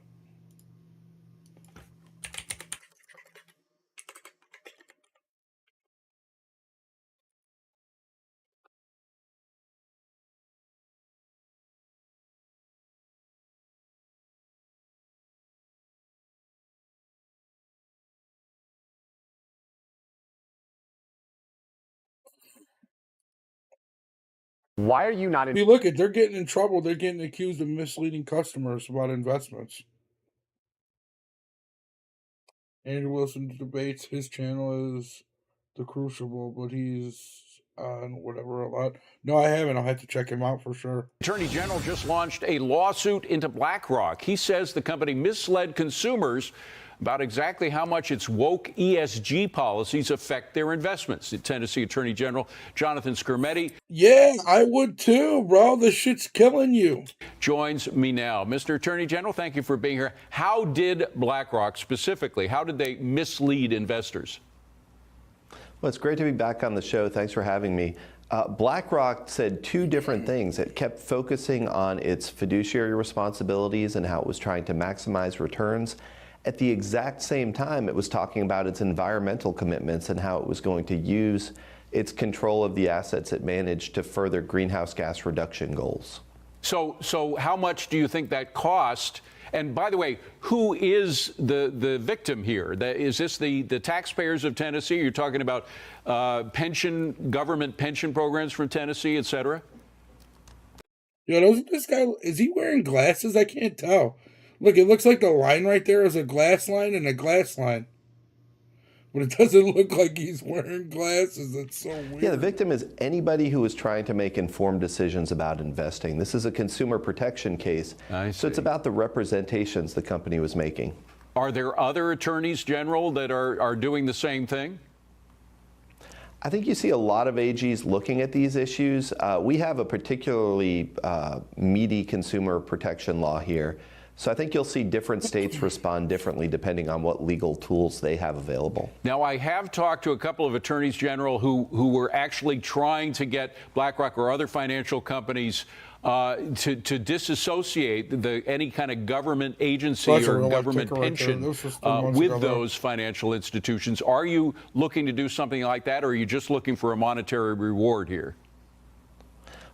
Why are you not in? You look at, they're getting in trouble. They're getting accused of misleading customers about investments. Andrew Wilson debates. His channel is The Crucible, but he's on whatever a lot. No, I haven't. I'll have to check him out for sure. Attorney General just launched a lawsuit into BlackRock. He says the company misled consumers about exactly how much its woke ESG policies affect their investments. The Tennessee Attorney General Jonathan Skrmetti. Yeah, I would too, bro. This shit's killing you. Joins me now. Mr. Attorney General, thank you for being here. How did BlackRock specifically, how did they mislead investors? Well, it's great to be back on the show. Thanks for having me. BlackRock said two different things. It kept focusing on its fiduciary responsibilities and how it was trying to maximize returns. At the exact same time, it was talking about its environmental commitments and how it was going to use its control of the assets it managed to further greenhouse gas reduction goals. So how much do you think that cost? And by the way, who is the victim here? Is this the taxpayers of Tennessee? You're talking about government pension programs from Tennessee, et cetera? Yeah, doesn't this guy, is he wearing glasses? I can't tell. Look, it looks like the line right there is a glass line and a glass line. but it doesn't look like he's wearing glasses. That's so weird. Yeah, the victim is anybody who is trying to make informed decisions about investing. This is a consumer protection case, so it's about the representations the company was making. Are there other attorneys general that are doing the same thing? I think you see a lot of AGs looking at these issues. We have a particularly meaty consumer protection law here. So I think you'll see different states respond differently depending on what legal tools they have available. Now, I have talked to a couple of attorneys general who were actually trying to get BlackRock or other financial companies to disassociate any kind of government agency or government pension with those financial institutions. Are you looking to do something like that, or are you just looking for a monetary reward here?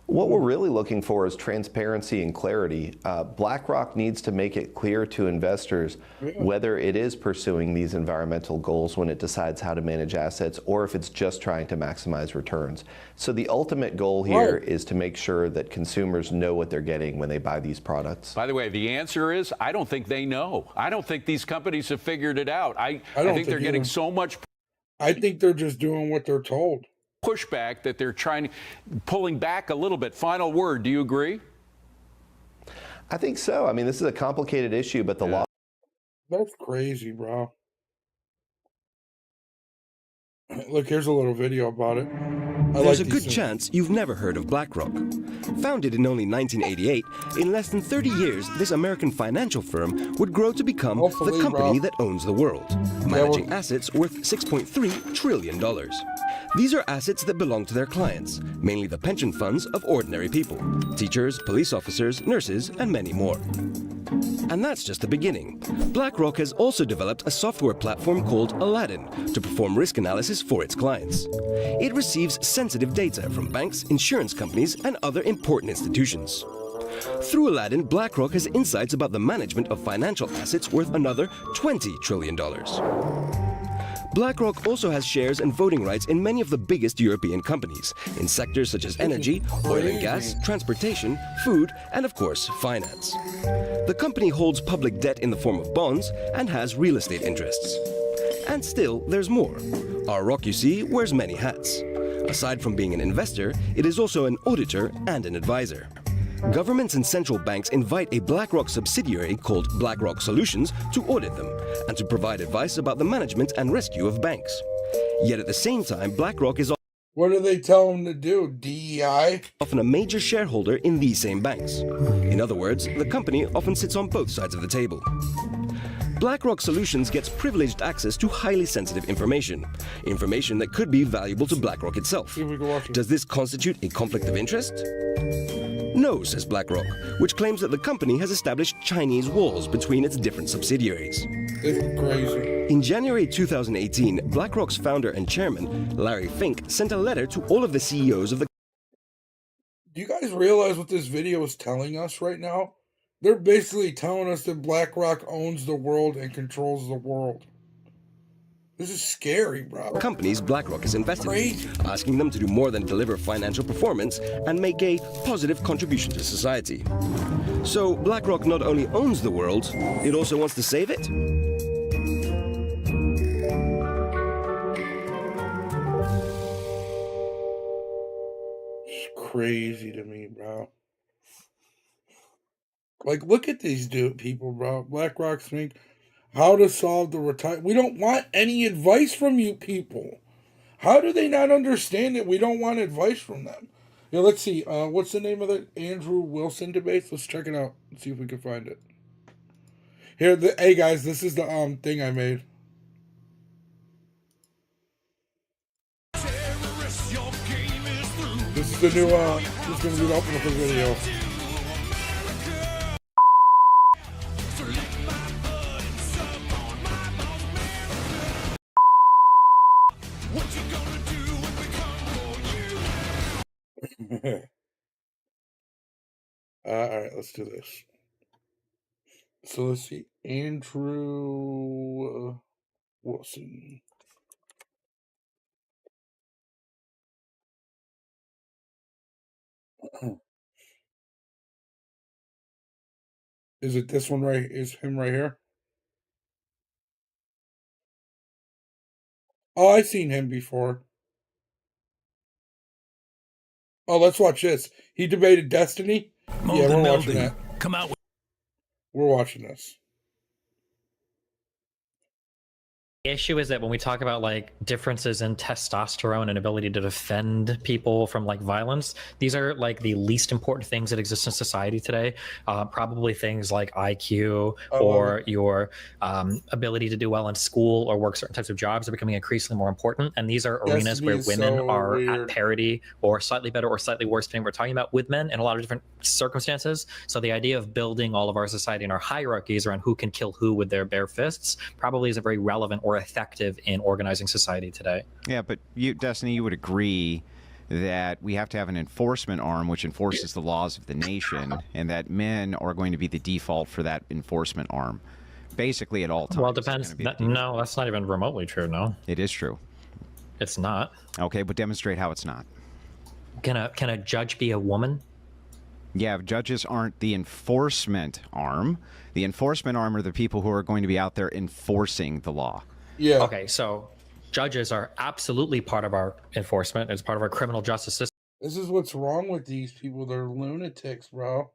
What we're really looking for is transparency and clarity. BlackRock needs to make it clear to investors whether it is pursuing these environmental goals when it decides how to manage assets, or if it's just trying to maximize returns. So the ultimate goal here is to make sure that consumers know what they're getting when they buy these products. By the way, the answer is I don't think they know. I don't think these companies have figured it out. I think they're getting so much. I think they're just doing what they're told. Pushback that they're pulling back a little bit. Final word, do you agree? I think so. I mean, this is a complicated issue, but the law. That's crazy, bro. Look, here's a little video about it. There's a good chance you've never heard of BlackRock. Founded in only 1988, in less than 30 years, this American financial firm would grow to become the company that owns the world, managing assets worth $6.3 trillion. These are assets that belong to their clients, mainly the pension funds of ordinary people, teachers, police officers, nurses, and many more. And that's just the beginning. BlackRock has also developed a software platform called Aladdin to perform risk analysis for its clients. It receives sensitive data from banks, insurance companies, and other important institutions. Through Aladdin, BlackRock has insights about the management of financial assets worth another $20 trillion. BlackRock also has shares and voting rights in many of the biggest European companies, in sectors such as energy, oil and gas, transportation, food, and of course, finance. The company holds public debt in the form of bonds and has real estate interests. And still, there's more. Our Rock, you see, wears many hats. Aside from being an investor, it is also an auditor and an advisor. Governments and central banks invite a BlackRock subsidiary called BlackRock Solutions to audit them and to provide advice about the management and rescue of banks. Yet at the same time, BlackRock is what do they tell them to do? DEI? Often a major shareholder in these same banks. In other words, the company often sits on both sides of the table. BlackRock Solutions gets privileged access to highly sensitive information that could be valuable to BlackRock itself. Does this constitute a conflict of interest? No, says BlackRock, which claims that the company has established Chinese walls between its different subsidiaries. It's crazy. In January 2018, BlackRock's founder and chairman, Larry Fink, sent a letter to all of the CEOs of the. Do you guys realize what this video is telling us right now? They're basically telling us that BlackRock owns the world and controls the world. This is scary, bro. Companies BlackRock is invested in, asking them to do more than deliver financial performance and make a positive contribution to society. So BlackRock not only owns the world, it also wants to save it? It's crazy to me, bro. Like, look at these people, bro. BlackRock think how to solve the retire. We don't want any advice from you people. How do they not understand it? We don't want advice from them. Yeah, let's see. What's the name of the Andrew Wilson debate? Let's check it out and see if we can find it. Here, hey guys, this is the thing I made. This is the new this is gonna be the opening for the video. Alright, let's do this. So let's see. Andrew Wilson. Is it this one right? Is him right here? Oh, I've seen him before. Oh, let's watch this. He debated Destiny. Yeah, we're watching that. Come out with. We're watching this. The issue is that when we talk about like differences in testosterone and ability to defend people from like violence, these are like the least important things that exist in society today. Probably things like IQ or your ability to do well in school or work certain types of jobs are becoming increasingly more important. And these are arenas where women are at parity or slightly better or slightly worse than we're talking about with men in a lot of different circumstances. So the idea of building all of our society and our hierarchies around who can kill who with their bare fists probably isn't very relevant or effective in organizing society today. Yeah, but you, Destiny, you would agree that we have to have an enforcement arm which enforces the laws of the nation, and that men are going to be the default for that enforcement arm, basically at all times. Well, it depends. No, that's not even remotely true. No, it is true. It's not. Okay, but demonstrate how it's not. Can a judge be a woman? Yeah, judges aren't the enforcement arm. The enforcement arm are the people who are going to be out there enforcing the law. Yeah. Okay, so judges are absolutely part of our enforcement as part of our criminal justice system. This is what's wrong with these people. They're lunatics, bro.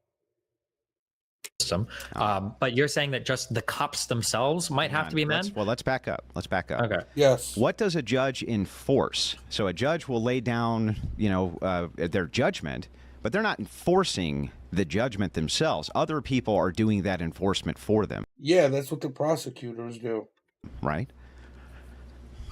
But you're saying that just the cops themselves might have to be men? Well, let's back up. Let's back up. Okay. Yes. What does a judge enforce? So a judge will lay down, their judgment, but they're not enforcing the judgment themselves. Other people are doing that enforcement for them. Yeah, that's what the prosecutors do. Right?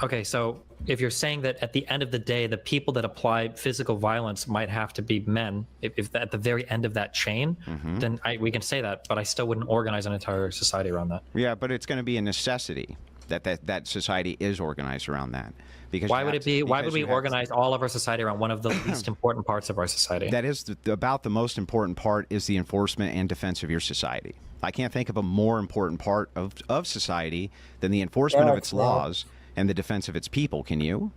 Okay, so if you're saying that at the end of the day, the people that apply physical violence might have to be men, if at the very end of that chain, then we can say that, but I still wouldn't organize an entire society around that. Yeah, but it's going to be a necessity that society is organized around that. Because why would it be? Why would we organize all of our society around one of the least important parts of our society? That is about the most important part is the enforcement and defense of your society. I can't think of a more important part of society than the enforcement of its laws and the defense of its people. Can you?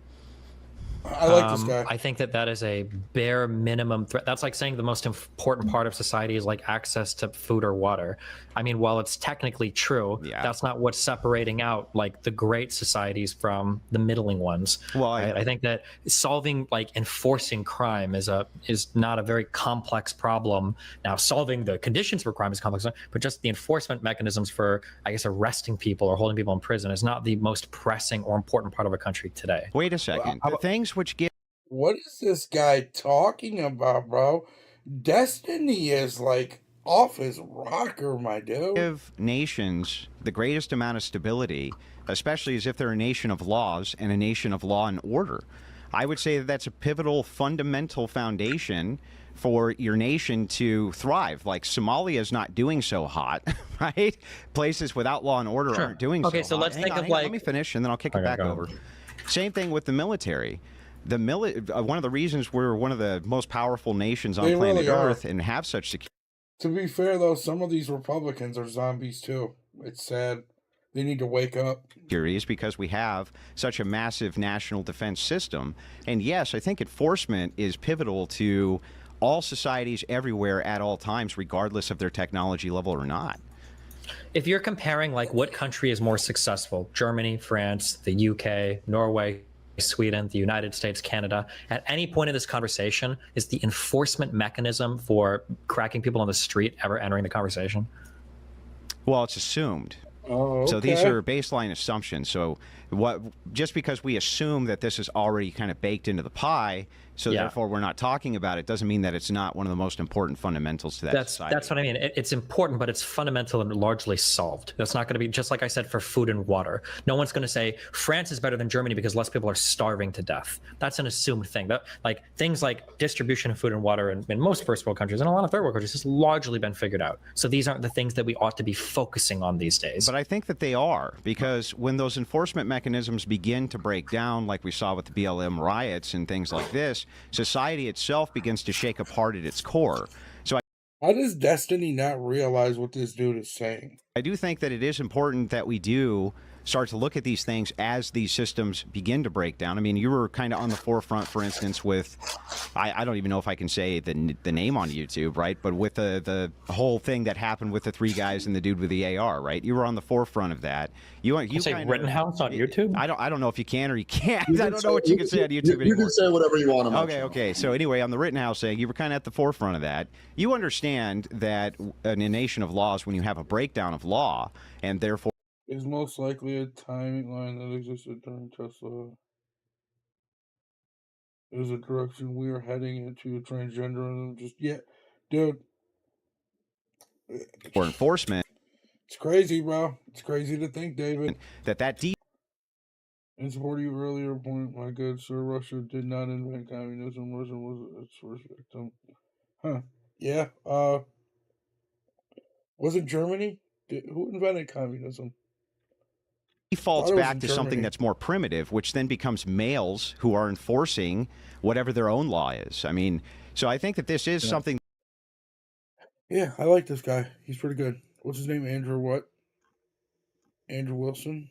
I like this guy. I think that is a bare minimum threat. That's like saying the most important part of society is like access to food or water. I mean, while it's technically true, that's not what's separating out like the great societies from the middling ones. Well, I think that solving like enforcing crime is not a very complex problem. Now, solving the conditions for crime is complex, but just the enforcement mechanisms for, I guess, arresting people or holding people in prison is not the most pressing or important part of a country today. Wait a second. The things which give. What is this guy talking about, bro? Destiny is like off his rocker, my dude. Give nations the greatest amount of stability, especially as if they're a nation of laws and a nation of law and order. I would say that that's a pivotal, fundamental foundation for your nation to thrive. Like Somalia is not doing so hot, right? Places without law and order aren't doing so hot. Okay, so let's think of like. Let me finish, and then I'll kick it back over. Same thing with the military. One of the reasons we're one of the most powerful nations on planet Earth and have such security. To be fair, though, some of these Republicans are zombies, too. It's sad. They need to wake up. Is because we have such a massive national defense system. And yes, I think enforcement is pivotal to all societies everywhere at all times, regardless of their technology level or not. If you're comparing like what country is more successful, Germany, France, the UK, Norway, Sweden, the United States, Canada, at any point in this conversation, is the enforcement mechanism for cracking people on the street ever entering the conversation? Well, it's assumed. Oh, okay. So these are baseline assumptions. So just because we assume that this is already kind of baked into the pie, so therefore we're not talking about it, doesn't mean that it's not one of the most important fundamentals to that society. That's what I mean. It's important, but it's fundamental and largely solved. That's not going to be, just like I said, for food and water. No one's going to say France is better than Germany because less people are starving to death. That's an assumed thing. Like things like distribution of food and water in most first world countries and a lot of third world countries has largely been figured out. So these aren't the things that we ought to be focusing on these days. But I think that they are, because when those enforcement mechanisms begin to break down, like we saw with the BLM riots and things like this, society itself begins to shake apart at its core. So how does Destiny not realize what this dude is saying? I do think that it is important that we do start to look at these things as these systems begin to break down. I mean, you were kind of on the forefront, for instance, with, I don't even know if I can say the name on YouTube, right? But with the whole thing that happened with the 3 guys and the dude with the AR, right? You were on the forefront of that. You say Rittenhouse on YouTube? I don't know if you can or you can't. I don't know what you can say on YouTube anymore. You can say whatever you want on Okay. So anyway, on the Rittenhouse thing, you were kind of at the forefront of that. You understand that in a nation of laws, when you have a breakdown of law, and therefore is most likely a timeline that existed during Tesla. Is a direction we are heading into transgenderism. Dude. For enforcement. It's crazy, bro. It's crazy to think, David. That in support of your earlier point, my good sir, Russia did not invent communism. Russia was its first victim. Huh. Yeah. Was it Germany? Who invented communism? Defaults back to something that's more primitive, which then becomes males who are enforcing whatever their own law is. I mean, so I think that this is something. Yeah, I like this guy. He's pretty good. What's his name? Andrew what? Andrew Wilson.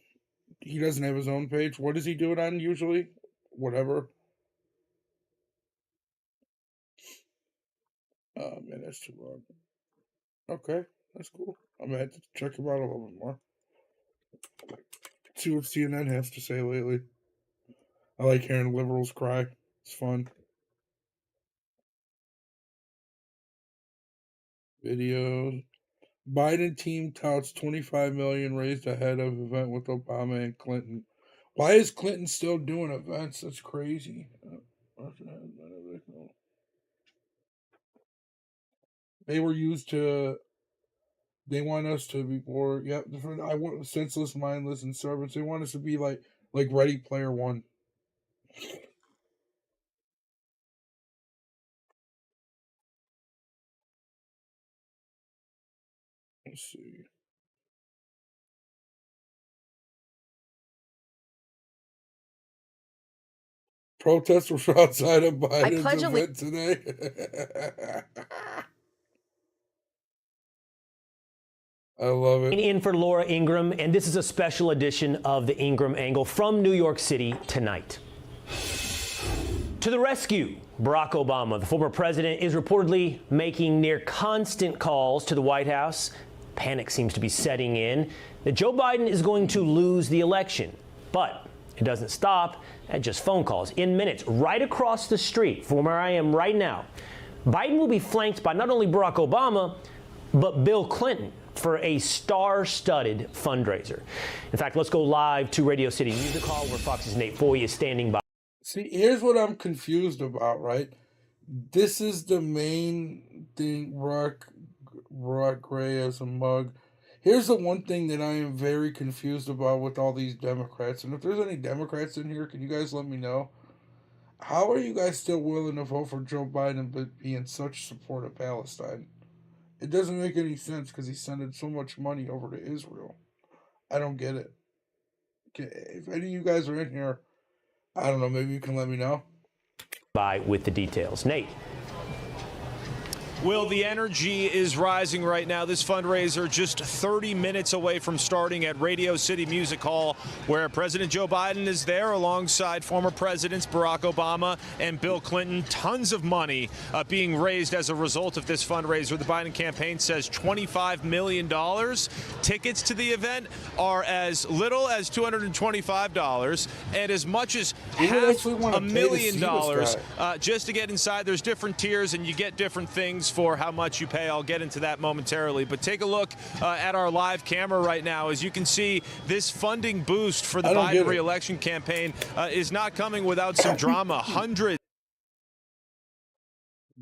He doesn't have his own page. What does he do it on usually? Whatever. Oh, man, that's too long. Okay, that's cool. I'm going to have to check him out a little bit more. See what CNN has to say lately. I like hearing liberals cry. It's fun. Videos. Biden team touts $25 million raised ahead of event with Obama and Clinton. Why is Clinton still doing events? That's crazy. They were used to. They want us to be more. Yep. I want senseless, mindless, and servants. They want us to be like Ready Player One. Let's see. Protesters were outside of Biden's event today. I love it. In for Laura Ingraham, and this is a special edition of the Ingraham Angle from New York City tonight. To the rescue, Barack Obama. The former president is reportedly making near constant calls to the White House. Panic seems to be setting in that Joe Biden is going to lose the election. But it doesn't stop at just phone calls. In minutes, right across the street from where I am right now, Biden will be flanked by not only Barack Obama, but Bill Clinton for a star-studded fundraiser. In fact, let's go live to Radio City Music Hall where Fox's Nate Foy is standing by. See, here's what I'm confused about, right? This is the main thing, Rock Gray as a mug. Here's the one thing that I am very confused about with all these Democrats. And if there's any Democrats in here, can you guys let me know? How are you guys still willing to vote for Joe Biden but be in such support of Palestine? It doesn't make any sense because he's sending so much money over to Israel. I don't get it. If any of you guys are in here, I don't know, maybe you can let me know. With the details. Nate. Will, the energy is rising right now. This fundraiser just 30 minutes away from starting at Radio City Music Hall, where President Joe Biden is there alongside former presidents Barack Obama and Bill Clinton. Tons of money being raised as a result of this fundraiser. The Biden campaign says $25 million. Tickets to the event are as little as $225 and as much as $500,000 just to get inside. There's different tiers and you get different things for how much you pay. I'll get into that momentarily. But take a look at our live camera right now. As you can see, this funding boost for the Biden re-election campaign is not coming without some drama. Hundreds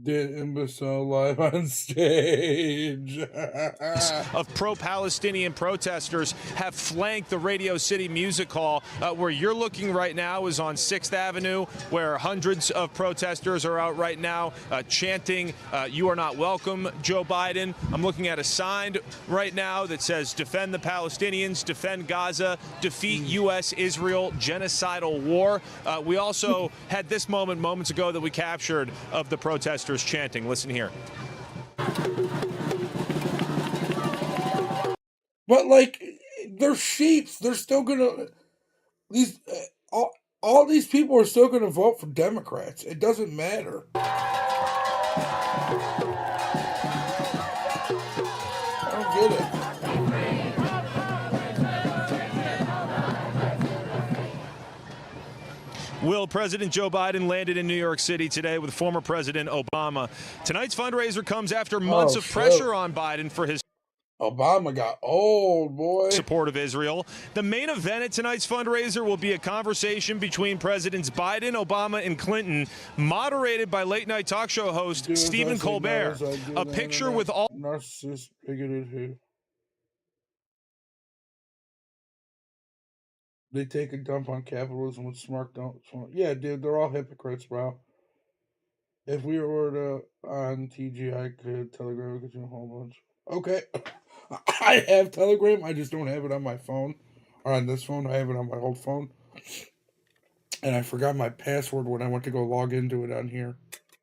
The imbecile live on stage. of pro-Palestinian protesters have flanked the Radio City Music Hall. Where you're looking right now is on 6th Avenue, where hundreds of protesters are out right now chanting, "You are not welcome, Joe Biden." I'm looking at a sign right now that says, "Defend the Palestinians, defend Gaza, defeat U.S.-Israel genocidal war." We also had this moment moments ago that we captured of the protesters chanting. Listen here. But like, they're sheeps. They're still gonna all these people are still gonna vote for Democrats. It doesn't matter. I don't get it. Will, President Joe Biden landed in New York City today with former President Obama. Tonight's fundraiser comes after months of pressure on Biden for his Obama got old, boy. Support of Israel. The main event at tonight's fundraiser will be a conversation between Presidents Biden, Obama, and Clinton, moderated by late-night talk show host Stephen Colbert. A picture with all narcissist, bigoted who. They take a dump on capitalism with smart dumps. Yeah, dude, they're all hypocrites, bro. If we were to on TG, I could Telegram get you a whole bunch. Okay. I have Telegram, I just don't have it on my phone. Or on this phone, I have it on my old phone. And I forgot my password when I went to go log into it on here.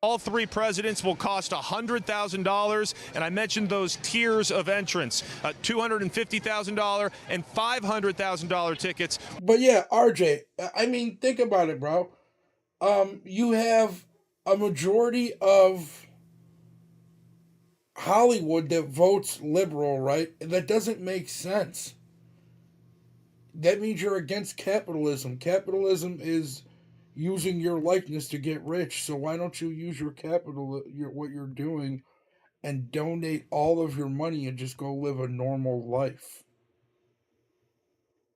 All three presidents will cost $100,000, and I mentioned those tiers of entrance, $250,000 and $500,000 tickets. But yeah, RJ, I mean, think about it, bro. You have a majority of Hollywood that votes liberal, right? That doesn't make sense. That means you're against capitalism. Capitalism is using your likeness to get rich. So why don't you use your capital, what you're doing, and donate all of your money and just go live a normal life?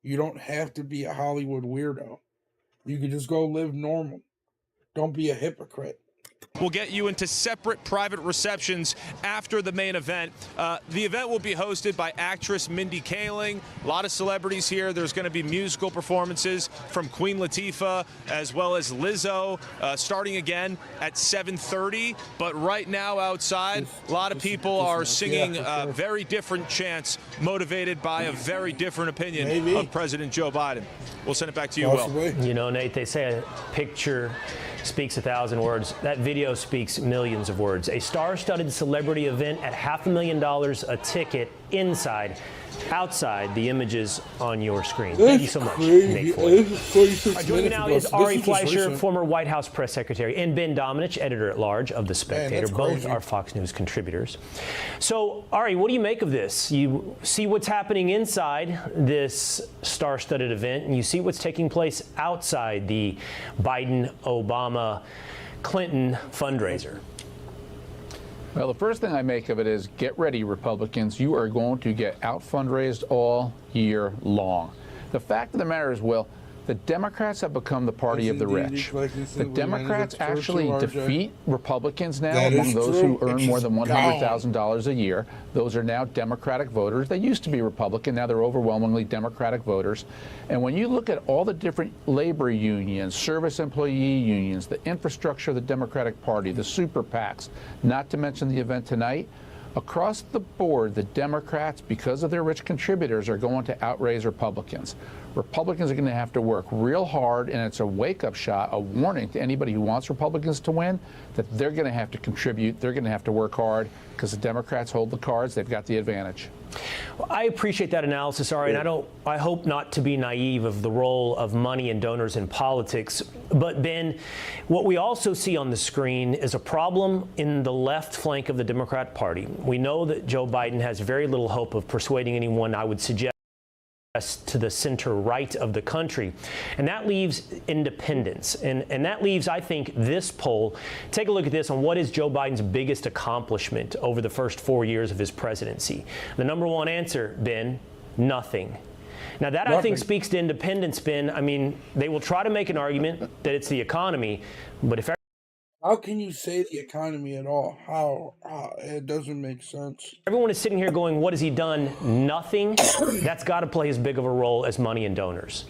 You don't have to be a Hollywood weirdo. You can just go live normal. Don't be a hypocrite. We'll get you into separate private receptions after the main event. The event will be hosted by actress Mindy Kaling. A lot of celebrities here. There's going to be musical performances from Queen Latifah as well as Lizzo, starting again at 7:30. But right now outside, a lot of people are singing a very different chants, motivated by a very different opinion of President Joe Biden. We'll send it back to you, Will. You know, Nate, they say a picture speaks 1,000 words. That video speaks millions of words. A star-studded celebrity event at $500,000 a ticket inside. Outside the images on your screen. Thank you so much, Nate Floyd. Joining me now is Ari Fleischer, former White House press secretary, and Ben Domenech, editor-at-large of The Spectator. Both are Fox News contributors. So, Ari, what do you make of this? You see what's happening inside this star-studded event, and you see what's taking place outside the Biden, Obama, Clinton fundraiser. Well, the first thing I make of it is get ready, Republicans. You are going to get out-fundraised all year long. The fact of the matter is, Will, the Democrats have become the party of the rich. The Democrats actually defeat Republicans now among those who earn more than $100,000 a year. Those are now Democratic voters. They used to be Republican. Now they're overwhelmingly Democratic voters. And when you look at all the different labor unions, service employee unions, the infrastructure of the Democratic Party, the super PACs, not to mention the event tonight, across the board, the Democrats, because of their rich contributors, are going to outraise Republicans. Republicans are going to have to work real hard, and it's a wake-up shot, a warning to anybody who wants Republicans to win, that they're going to have to contribute, they're going to have to work hard, because the Democrats hold the cards, they've got the advantage. Well, I appreciate that analysis, Ari, and I hope not to be naive of the role of money and donors in politics. But Ben, what we also see on the screen is a problem in the left flank of the Democrat Party. We know that Joe Biden has very little hope of persuading anyone, I would suggest, to the center right of the country. And that leaves independents. And that leaves, I think, this poll. Take a look at this on what is Joe Biden's biggest accomplishment over the first 4 years of his presidency. The number one answer, Ben, nothing. Now, that I think speaks to independents, Ben. I mean, they will try to make an argument that it's the economy, but if how can you say the economy at all? How? It doesn't make sense. Everyone is sitting here going, what has he done? Nothing. That's got to play as big of a role as money and donors.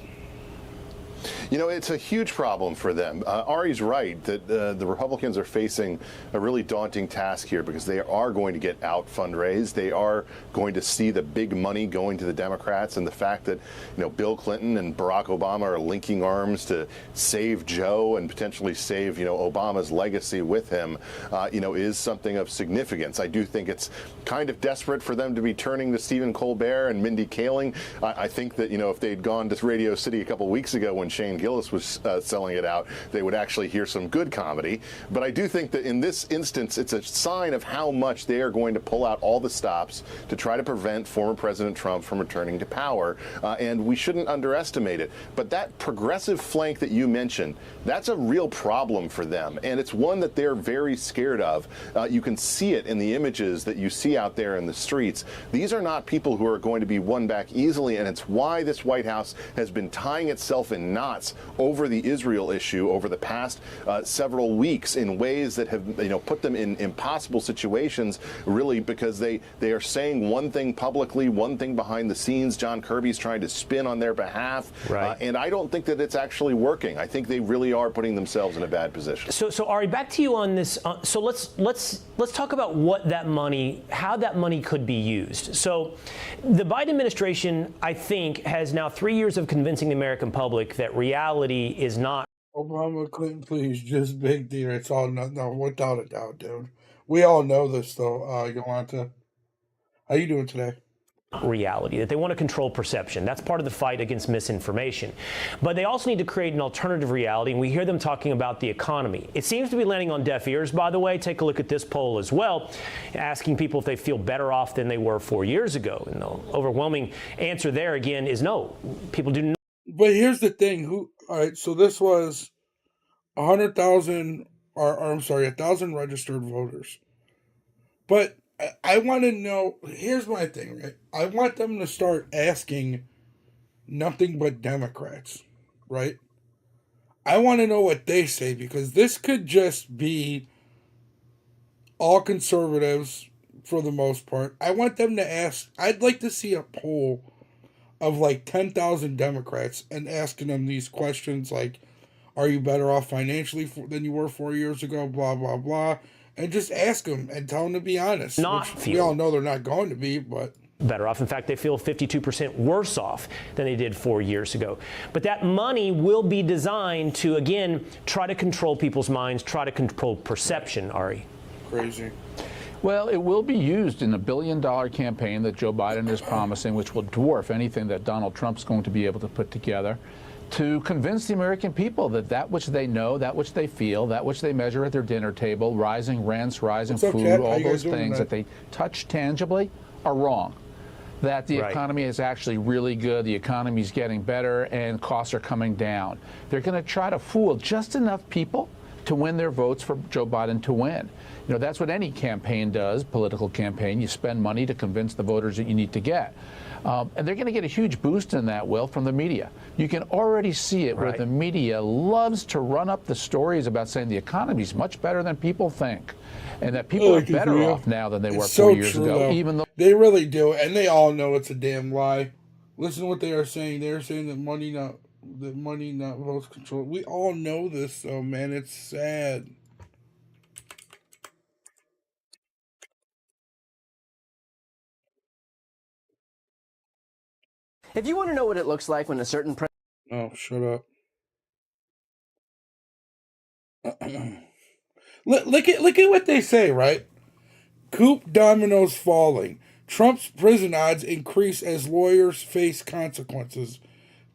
You know, it's a huge problem for them. Ari's right that the Republicans are facing a really daunting task here because they are going to get out fundraised. They are going to see the big money going to the Democrats, and the fact that, you know, Bill Clinton and Barack Obama are linking arms to save Joe and potentially save, you know, Obama's legacy with him, you know, is something of significance. I do think it's kind of desperate for them to be turning to Stephen Colbert and Mindy Kaling. I think that, you know, if they'd gone to Radio City a couple weeks ago when Shane Gillis was selling it out, they would actually hear some good comedy. But I do think that in this instance, it's a sign of how much they are going to pull out all the stops to try to prevent former President Trump from returning to power. And we shouldn't underestimate it. But that progressive flank that you mentioned, that's a real problem for them. And it's one that they're very scared of. You can see it in the images that you see out there in the streets. These are not people who are going to be won back easily. And it's why this White House has been tying itself in knots over the Israel issue over the past several weeks in ways that have, you know, put them in impossible situations, really, because they are saying one thing publicly, one thing behind the scenes. John Kirby's trying to spin on their behalf. Right. And I don't think that it's actually working. I think they really are putting themselves in a bad position. So Ari, back to you on this. So let's talk about what that money, how that money could be used. So the Biden administration, I think, has now 3 years of convincing the American public that reality is not. Obama, Clinton, please, just big deal. It's all no, without a doubt, dude. We all know this, though. Yolanta, how you doing today? Reality, that they want to control perception. That's part of the fight against misinformation. But they also need to create an alternative reality, and we hear them talking about the economy. It seems to be landing on deaf ears, by the way. Take a look at this poll as well, asking people if they feel better off than they were 4 years ago. And the overwhelming answer there, again, is no. People do not. But here's the thing. All right, so this was 100,000, or I'm sorry, 1,000 registered voters. But I want to know, here's my thing, right? I want them to start asking nothing but Democrats, right? I want to know what they say, because this could just be all conservatives for the most part. I want them to ask, I'd like to see a poll of like 10,000 Democrats and asking them these questions like, are you better off financially than you were 4 years ago, blah, blah, blah. And just ask them and tell them to be honest. We all know they're not going to be, but better off. In fact, they feel 52% worse off than they did 4 years ago. But that money will be designed to, again, try to control people's minds, try to control perception, Ari. Crazy. Well, it will be used in a $1 billion campaign that Joe Biden is promising, which will dwarf anything that Donald Trump's going to be able to put together, to convince the American people that which they know, that which they feel, that which they measure at their dinner table, rising rents, rising food, all those things that they touch tangibly are wrong. That the economy is actually really good, the economy is getting better, and costs are coming down. They're going to try to fool just enough people to win their votes for Joe Biden to win. You know, that's what any campaign does, political campaign. You spend money to convince the voters that you need to get. And they're going to get a huge boost in that, Will, from the media. You can already see it where the media loves to run up the stories about saying the economy is much better than people think, and that people are better off now than they were 4 years ago. Though. Even though they really do, and they all know it's a damn lie. Listen to what they are saying. They are saying that money not votes control. We all know this, though, man. It's sad. If you want to know what it looks like when a certain Oh, shut up. Look at what they say, right? Coup dominoes falling. Trump's prison odds increase as lawyers face consequences.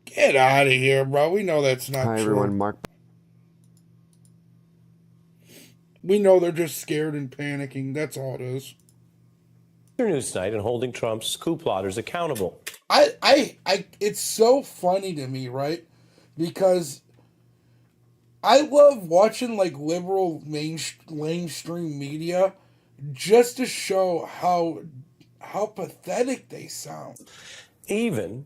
Get out of here, bro. We know that's not true. Hi, everyone. Mark. We know they're just scared and panicking. That's all it is. News tonight and holding Trump's coup plotters accountable. It's so funny to me, right? Because I love watching like liberal mainstream media just to show how pathetic they sound. Even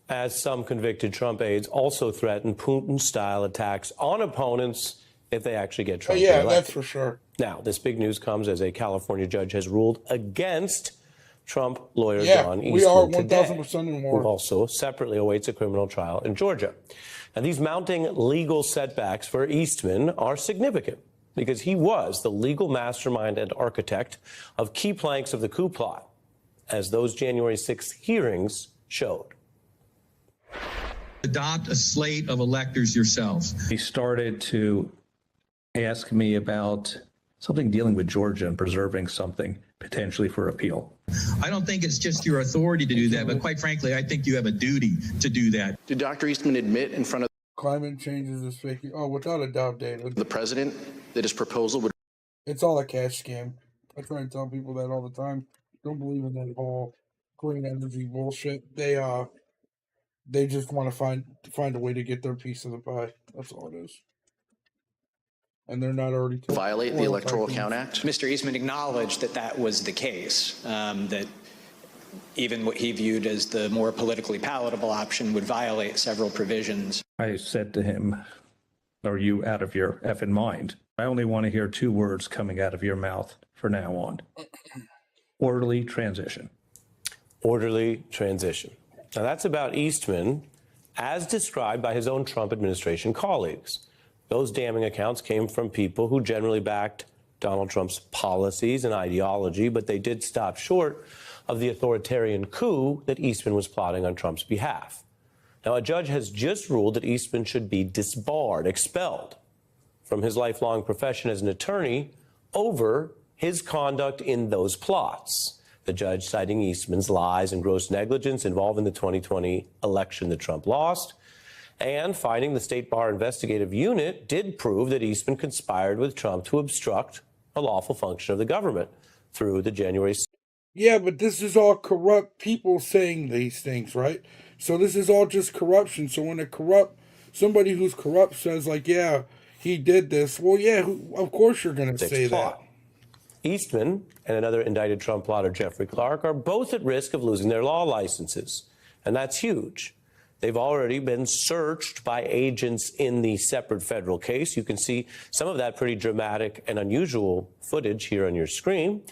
as some convicted Trump aides also threaten Putin-style attacks on opponents if they actually get Trump reelected. elected. That's for sure. Now, this big news comes as a California judge has ruled against Trump lawyer Yeah, John we are Eastman today, 1000% in who war. also separately awaits a criminal trial in Georgia. And these mounting legal setbacks for Eastman are significant because he was the legal mastermind and architect of key planks of the coup plot, as those January 6th hearings showed. Adopt a slate of electors yourselves. He started to ask me about something dealing with Georgia and preserving something potentially for appeal. I don't think it's just your authority to do that, but quite frankly, I think you have a duty to do that. Did Dr. Eastman admit in front of Climate change is fake? Oh, without a doubt, David. the president that his proposal would? It's all a cash scam. I try and tell people that all the time. Don't believe in that whole green energy bullshit. They just want to find a way to get their piece of the pie. That's all it is. And they're not already Violate the Electoral Count Act? Mr. Eastman acknowledged that that was the case, that even what he viewed as the more politically palatable option would violate several provisions. I said to him, are you out of your effing mind? I only want to hear two words coming out of your mouth from now on. Orderly transition. Orderly transition. Now, that's about Eastman as described by his own Trump administration colleagues. Those damning accounts came from people who generally backed Donald Trump's policies and ideology, but they did stop short of the authoritarian coup that Eastman was plotting on Trump's behalf. Now, a judge has just ruled that Eastman should be disbarred, expelled from his lifelong profession as an attorney over his conduct in those plots. The judge citing Eastman's lies and gross negligence involved in the 2020 election that Trump lost, and finding the State Bar Investigative Unit did prove that Eastman conspired with Trump to obstruct a lawful function of the government through the January 6th. Yeah, but this is all corrupt people saying these things, right? So this is all just corruption. So when somebody who's corrupt says, like, yeah, he did this, well, yeah, of course you're going to say that. Eastman and another indicted Trump plotter, Jeffrey Clark, are both at risk of losing their law licenses, and that's huge. They've already been searched by agents in the separate federal case. You can see some of that pretty dramatic and unusual footage here on your screen.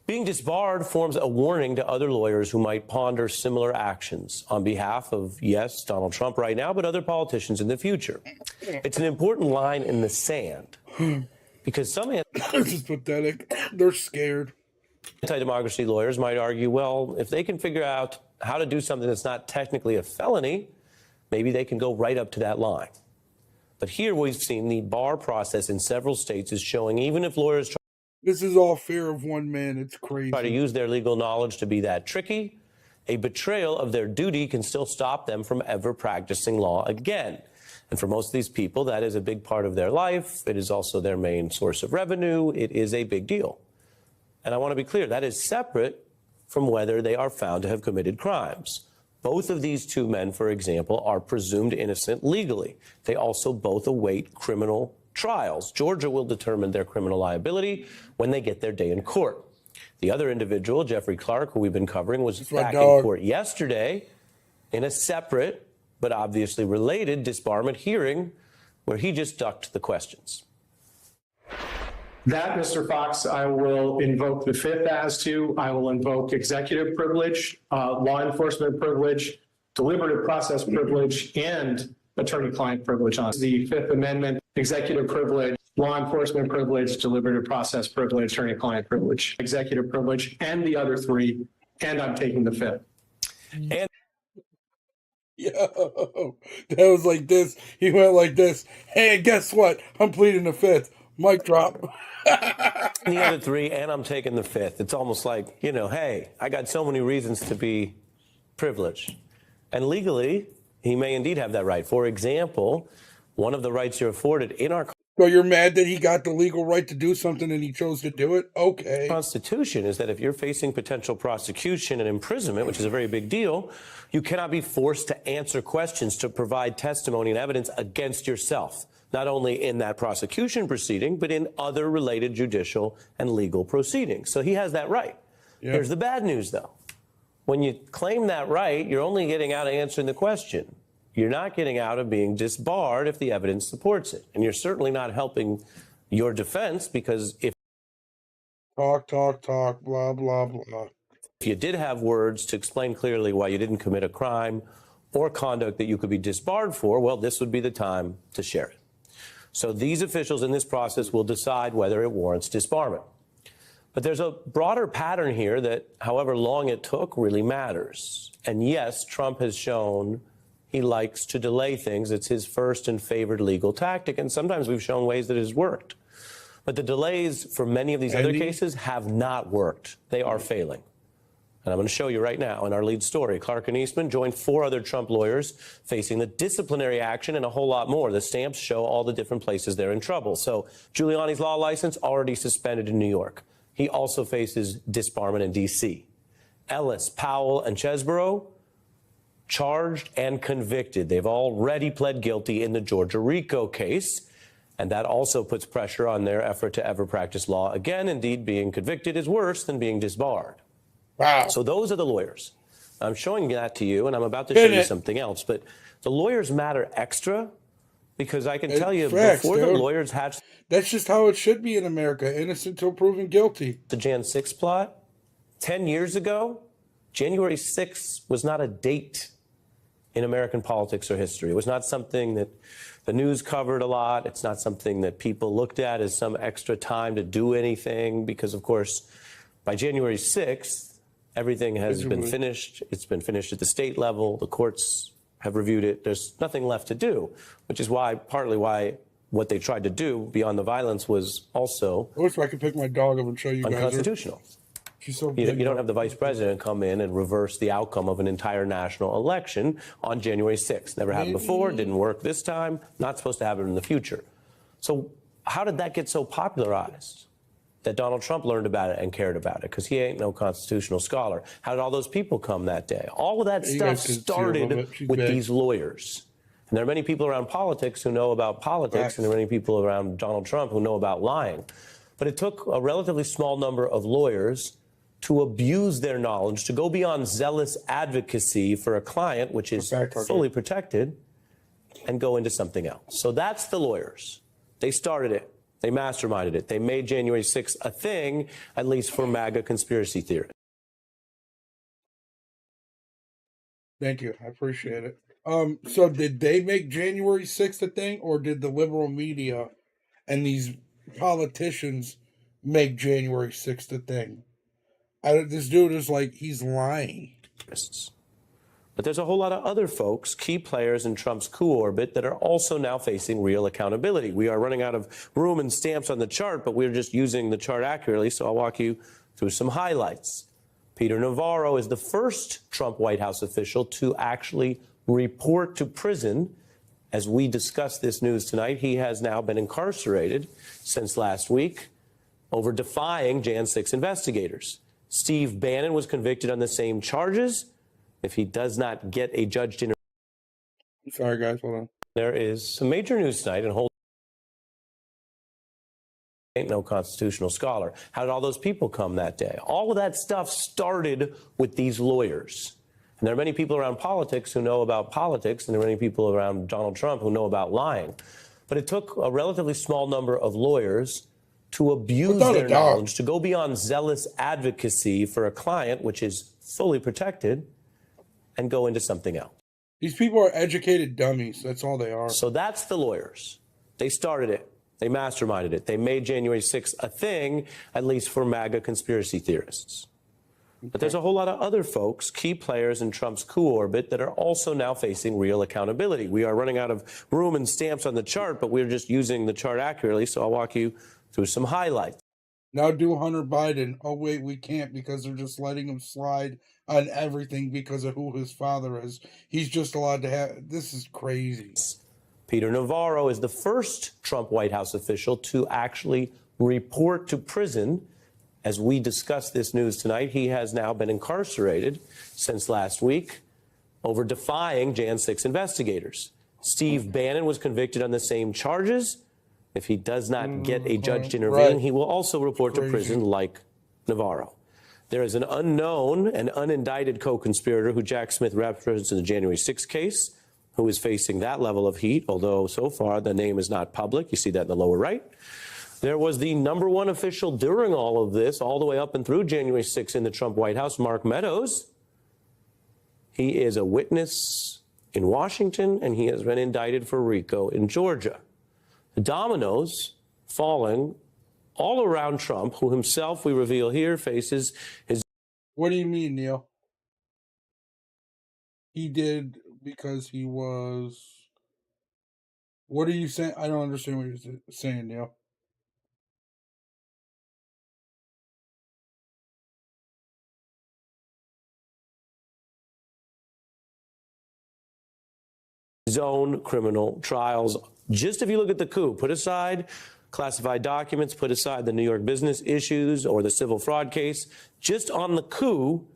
Being disbarred forms a warning to other lawyers who might ponder similar actions on behalf of, yes, Donald Trump right now, but other politicians in the future. It's an important line in the sand because some this is pathetic. They're scared. Anti-democracy lawyers might argue, well, if they can figure out how to do something that's not technically a felony, maybe they can go right up to that line. But here we've seen the bar process in several states is showing even if lawyers This is all fear of one man. It's crazy. try to use their legal knowledge to be that tricky, a betrayal of their duty can still stop them from ever practicing law again. And for most of these people, that is a big part of their life. It is also their main source of revenue. It is a big deal. And I want to be clear, that is separate from whether they are found to have committed crimes. Both of these two men, for example, are presumed innocent legally. They also both await criminal trials. Georgia will determine their criminal liability when they get their day in court. The other individual, Jeffrey Clark, who we've been covering, was back in court yesterday in a separate but obviously related disbarment hearing where he just ducked the questions. That, Mr. Fox, I will invoke the fifth as to. I will invoke executive privilege, law enforcement privilege, deliberative process privilege, and attorney-client privilege on the Fifth Amendment, executive privilege, law enforcement privilege, deliberative process privilege, attorney-client privilege, executive privilege, and the other three, and I'm taking the fifth. And Yo, that was like this. He went like this. Hey, guess what? I'm pleading the fifth. Mic drop. The other three, and I'm taking the fifth. It's almost like, you know, hey, I got so many reasons to be privileged. And legally, he may indeed have that right. For example, one of the rights you're afforded in our So you're mad that he got the legal right to do something and he chose to do it? Okay. Constitution is that if you're facing potential prosecution and imprisonment, which is a very big deal, you cannot be forced to answer questions, to provide testimony and evidence against yourself, not only in that prosecution proceeding, but in other related judicial and legal proceedings. So he has that right. Yeah. Here's the bad news, though. When you claim that right, you're only getting out of answering the question. You're not getting out of being disbarred if the evidence supports it. And you're certainly not helping your defense because if Talk, blah, blah, blah. If you did have words to explain clearly why you didn't commit a crime or conduct that you could be disbarred for, well, this would be the time to share it. So these officials in this process will decide whether it warrants disbarment. But there's a broader pattern here that, however long it took, really matters. And yes, Trump has shown he likes to delay things. It's his first and favored legal tactic, and sometimes we've shown ways that it has worked. But the delays for many of these other cases have not worked. They are failing. And I'm going to show you right now in our lead story. Clark and Eastman joined 4 other Trump lawyers facing the disciplinary action and a whole lot more. The stamps show all the different places they're in trouble. So Giuliani's law license already suspended in New York. He also faces disbarment in D.C. Ellis, Powell, and Chesborough charged and convicted. They've already pled guilty in the Georgia RICO case. And that also puts pressure on their effort to ever practice law again. Indeed, being convicted is worse than being disbarred. Wow. So those are the lawyers. I'm showing that to you, and I'm about to show you something else. But the lawyers matter extra because I can tell you before the lawyers hatched... That's just how it should be in America, innocent till proven guilty. The Jan 6 plot, 10 years ago, January 6th was not a date in American politics or history. It was not something that the news covered a lot. It's not something that people looked at as some extra time to do anything because, of course, by January 6th, everything has been finished. It's been finished at the state level. The courts have reviewed it. There's nothing left to do, which is why, partly why what they tried to do beyond the violence was also I wish I could pick my dog up and show you guys. Unconstitutional. She's so You don't have the vice president come in and reverse the outcome of an entire national election on January 6th. Never happened before, didn't work this time, not supposed to happen in the future. So how did that get so popularized that Donald Trump learned about it and cared about it? Because he ain't no constitutional scholar. How did all those people come that day? All of that stuff started with these lawyers. And there are many people around politics who know about politics, and there are many people around Donald Trump who know about lying. But it took a relatively small number of lawyers to abuse their knowledge, to go beyond zealous advocacy for a client, which is fully protected, and go into something else. So that's the lawyers. They started it. They masterminded it. They made January 6th a thing, at least for MAGA conspiracy theorists. Thank you. I appreciate it. So did they make January 6th a thing, or did the liberal media and these politicians make January 6th a thing? This dude is like, he's lying. But there's a whole lot of other folks, key players in Trump's coup orbit, that are also now facing real accountability. We are running out of room and stamps on the chart, but we're just using the chart accurately, so I'll walk you through some highlights. Peter Navarro is the first Trump White House official to actually report to prison. As we discuss this news tonight, he has now been incarcerated since last week over defying Jan 6 investigators. Steve Bannon was convicted on the same charges. If he does not get a judge to... Sorry, guys, hold on. There is some major news tonight, and hold... Ain't no constitutional scholar. How did all those people come that day? All of that stuff started with these lawyers. And there are many people around politics who know about politics, and there are many people around Donald Trump who know about lying. But it took a relatively small number of lawyers to abuse their knowledge, to go beyond zealous advocacy for a client, which is fully protected, and go into something else. These people are educated dummies. That's all they are. So that's the lawyers. They started it. They masterminded it. They made January 6th a thing, at least for MAGA conspiracy theorists. But there's a whole lot of other folks, key players in Trump's coup orbit, that are also now facing real accountability. We are running out of room and stamps on the chart, but we're just using the chart accurately, so I'll walk you through some highlights. Now do Hunter Biden. Oh, wait, we can't because they're just letting him slide on everything because of who his father is. He's just allowed to have... This is crazy. Peter Navarro is the first Trump White House official to actually report to prison. As we discuss this news tonight, he has now been incarcerated since last week over defying Jan 6 investigators. Steve Bannon was convicted on the same charges. If he does not get a judge to intervene, he will also report to prison like Navarro. There is an unknown and unindicted co-conspirator who Jack Smith represents in the January 6 case, who is facing that level of heat, although so far the name is not public. You see that in the lower right. There was the #1 official during all of this, all the way up and through January 6th in the Trump White House, Mark Meadows. He is a witness in Washington, and he has been indicted for RICO in Georgia. The dominoes falling all around Trump, who himself, we reveal here, faces his... What do you mean, Neil? He did because he was... What are you saying? I don't understand what you're saying, Neil. his own criminal trials. Just if you look at the coup, put aside classified documents, put aside the New York business issues or the civil fraud case, just on the coup,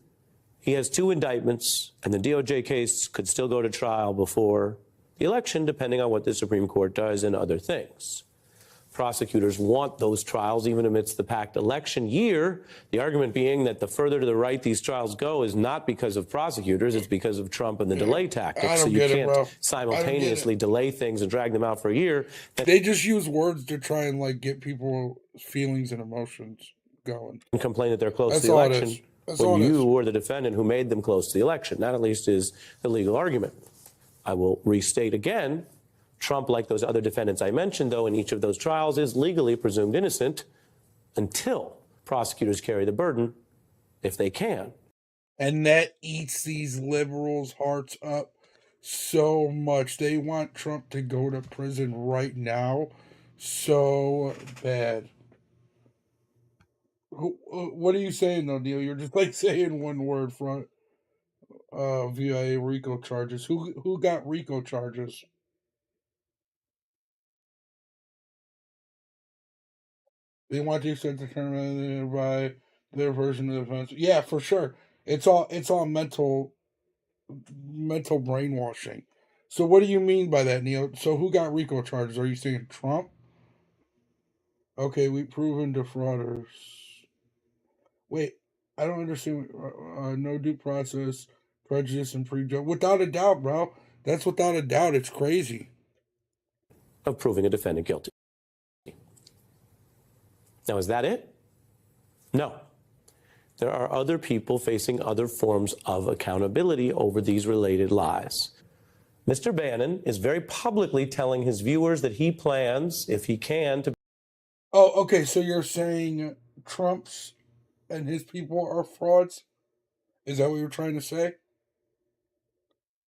he has 2 indictments, and the DOJ case could still go to trial before the election, depending on what the Supreme Court does and other things. Prosecutors want those trials even amidst the packed election year, the argument being that the further to the right these trials go is not because of prosecutors, it's because of Trump and the delay tactics. So you can't simultaneously delay things and drag them out for a year. They just use words to try and like get people's feelings and emotions going. And complain that they're close to the election when you were the defendant who made them close to the election. That at least is the legal argument. I will restate again, Trump, like those other defendants I mentioned, though, in each of those trials, is legally presumed innocent until prosecutors carry the burden, if they can. And that eats these liberals' hearts up so much. They want Trump to go to prison right now so bad. What are you saying, though, Neil? You're just like saying one word front via RICO charges. Who got RICO charges? They want you to determine by their version of events. Yeah, for sure. It's all mental brainwashing. So what do you mean by that, Neil? So who got RICO charges? Are you saying Trump? Okay, we've proven defrauders. Wait, I don't understand. No due process, prejudice, and prejudgment. Without a doubt, bro. That's without a doubt. It's crazy. Of proving a defendant guilty. Now, is that it? No. There are other people facing other forms of accountability over these related lies. Mr. Bannon is very publicly telling his viewers that he plans, if he can, to... Oh, okay, so you're saying Trump's and his people are frauds? Is that what you're trying to say?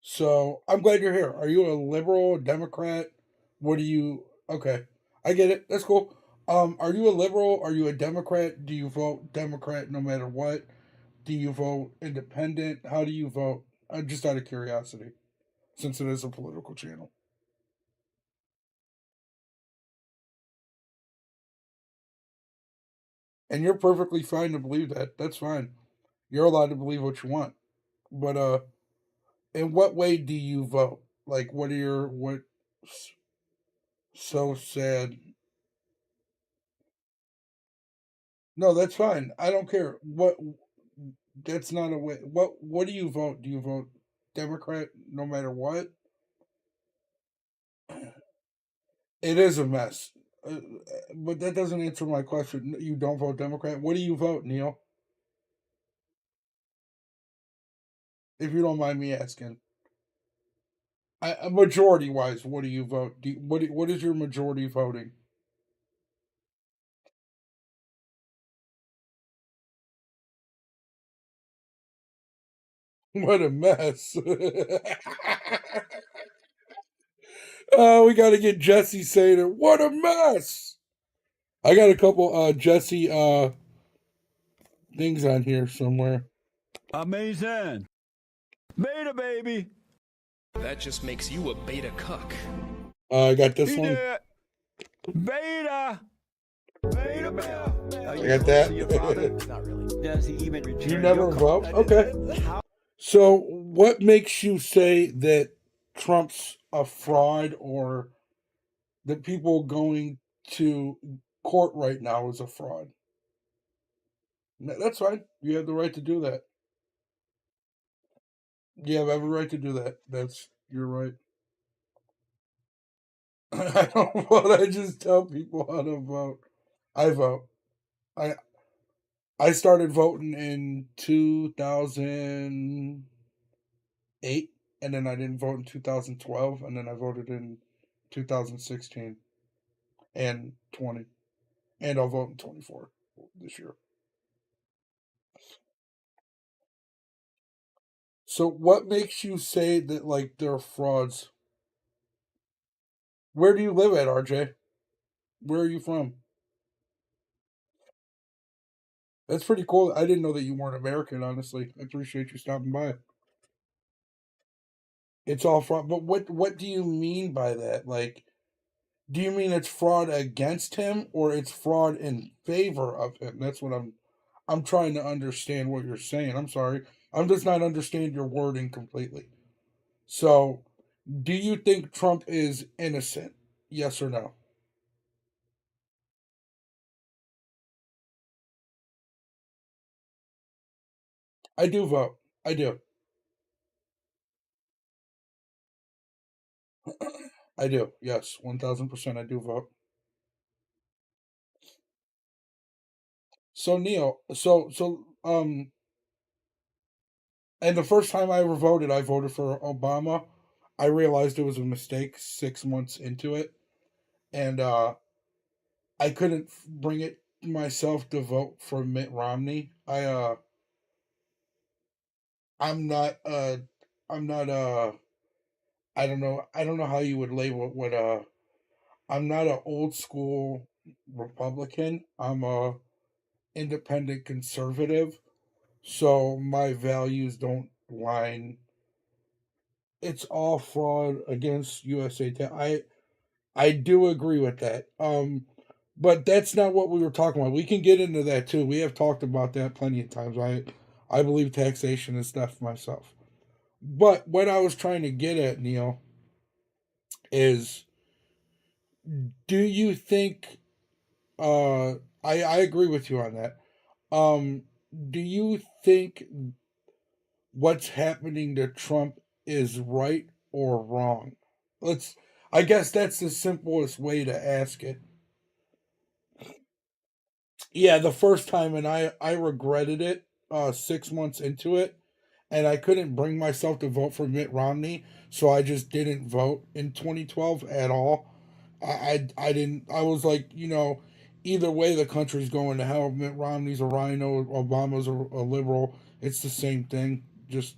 So, I'm glad you're here. Are you a liberal, a Democrat? What do you... Okay, I get it. That's cool. Are you a liberal? Are you a Democrat? Do you vote Democrat no matter what? Do you vote independent? How do you vote? Just out of curiosity, since it is a political channel. And you're perfectly fine to believe that. That's fine. You're allowed to believe what you want. But, in what way do you vote? Like, what's so sad? No, that's fine. I don't care. That's not a way. What do you vote? Do you vote Democrat no matter what? It is a mess. But that doesn't answer my question. You don't vote Democrat? What do you vote, Neil? If you don't mind me asking. Majority-wise, what do you vote? What is your majority voting? What a mess. We got to get Jesse saying it. What a mess. I got a couple Jesse things on here somewhere. Amazing. Beta baby. That just makes you a beta cuck. I got this one. Beta. Beta beta. I got that. Not really. Does he even return? You never vote? Okay. So, what makes you say that Trump's a fraud or that people going to court right now is a fraud? That's fine. You have the right to do that. You have every right to do that. You're right. I don't vote. I just tell people how to vote. I vote. I started voting in 2008, and then I didn't vote in 2012, and then I voted in 2016 and 20, and I'll vote in 24 this year. So what makes you say that, like, they're frauds? Where do you live at, RJ? Where are you from? That's pretty cool. I didn't know that you weren't American, honestly. I appreciate you stopping by. It's all fraud. But what do you mean by that? Like, do you mean it's fraud against him or it's fraud in favor of him? That's what I'm trying to understand what you're saying. I'm sorry. I'm just not understand your wording completely. So, do you think Trump is innocent? Yes or no? I do vote. I do. I do. Yes, 1000% I do vote. So Neil, and the first time I ever voted, I voted for Obama. I realized it was a mistake 6 months into it, and I couldn't bring it myself to vote for Mitt Romney. I'm not I don't know how you would label it. I'm not an old school Republican. I'm a independent conservative, so my values don't line. It's all fraud against USA. I do agree with that. But that's not what we were talking about. We can get into that too. We have talked about that plenty of times. I believe taxation is stuff myself. But what I was trying to get at, Neil, is do you think I agree with you on that. Do you think what's happening to Trump is right or wrong? I guess that's the simplest way to ask it. Yeah, the first time, and I regretted it 6 months into it, and I couldn't bring myself to vote for Mitt Romney, so I just didn't vote in 2012 at all. I didn't. I was like, either way, the country's going to hell. Mitt Romney's a rhino, Obama's a liberal. It's the same thing. Just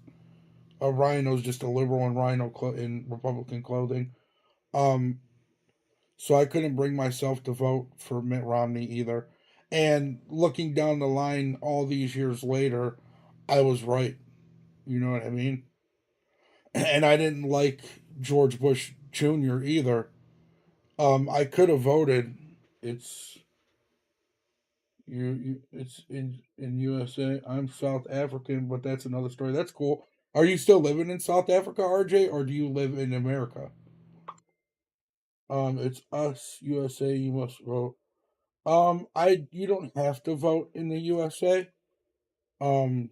a rhino's just a liberal and rhino in Republican clothing. So I couldn't bring myself to vote for Mitt Romney either. And looking down the line all these years later, I was right. You know what I mean? And I didn't like George Bush Jr. either. I could have voted. It's it's in USA. I'm South African, but that's another story. That's cool. Are you still living in South Africa, RJ, or do you live in America? It's us, USA, you must vote. You don't have to vote in the USA. Um,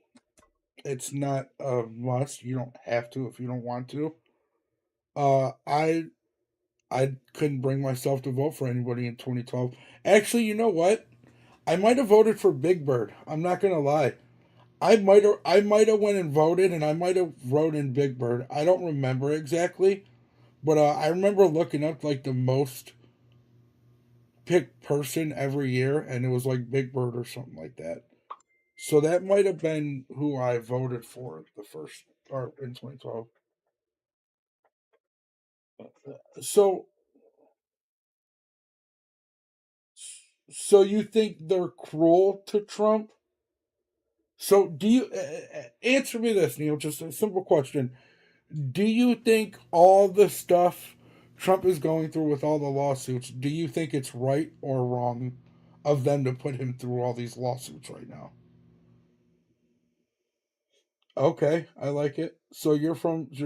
it's not a must. You don't have to if you don't want to. Uh, I I couldn't bring myself to vote for anybody in 2012. Actually, you know what? I might have voted for Big Bird. I'm not gonna lie. I might have went and voted, and I might have wrote in Big Bird. I don't remember exactly, but I remember looking up like the most picked person every year, and it was like Big Bird or something like that. So that might have been who I voted for the first or in 2012. So so you think they're cruel to Trump? So do you answer me this, Neil? Just a simple question. Do you think all the stuff Trump is going through with all the lawsuits, do you think it's right or wrong of them to put him through all these lawsuits right now? Okay, I like it. So you're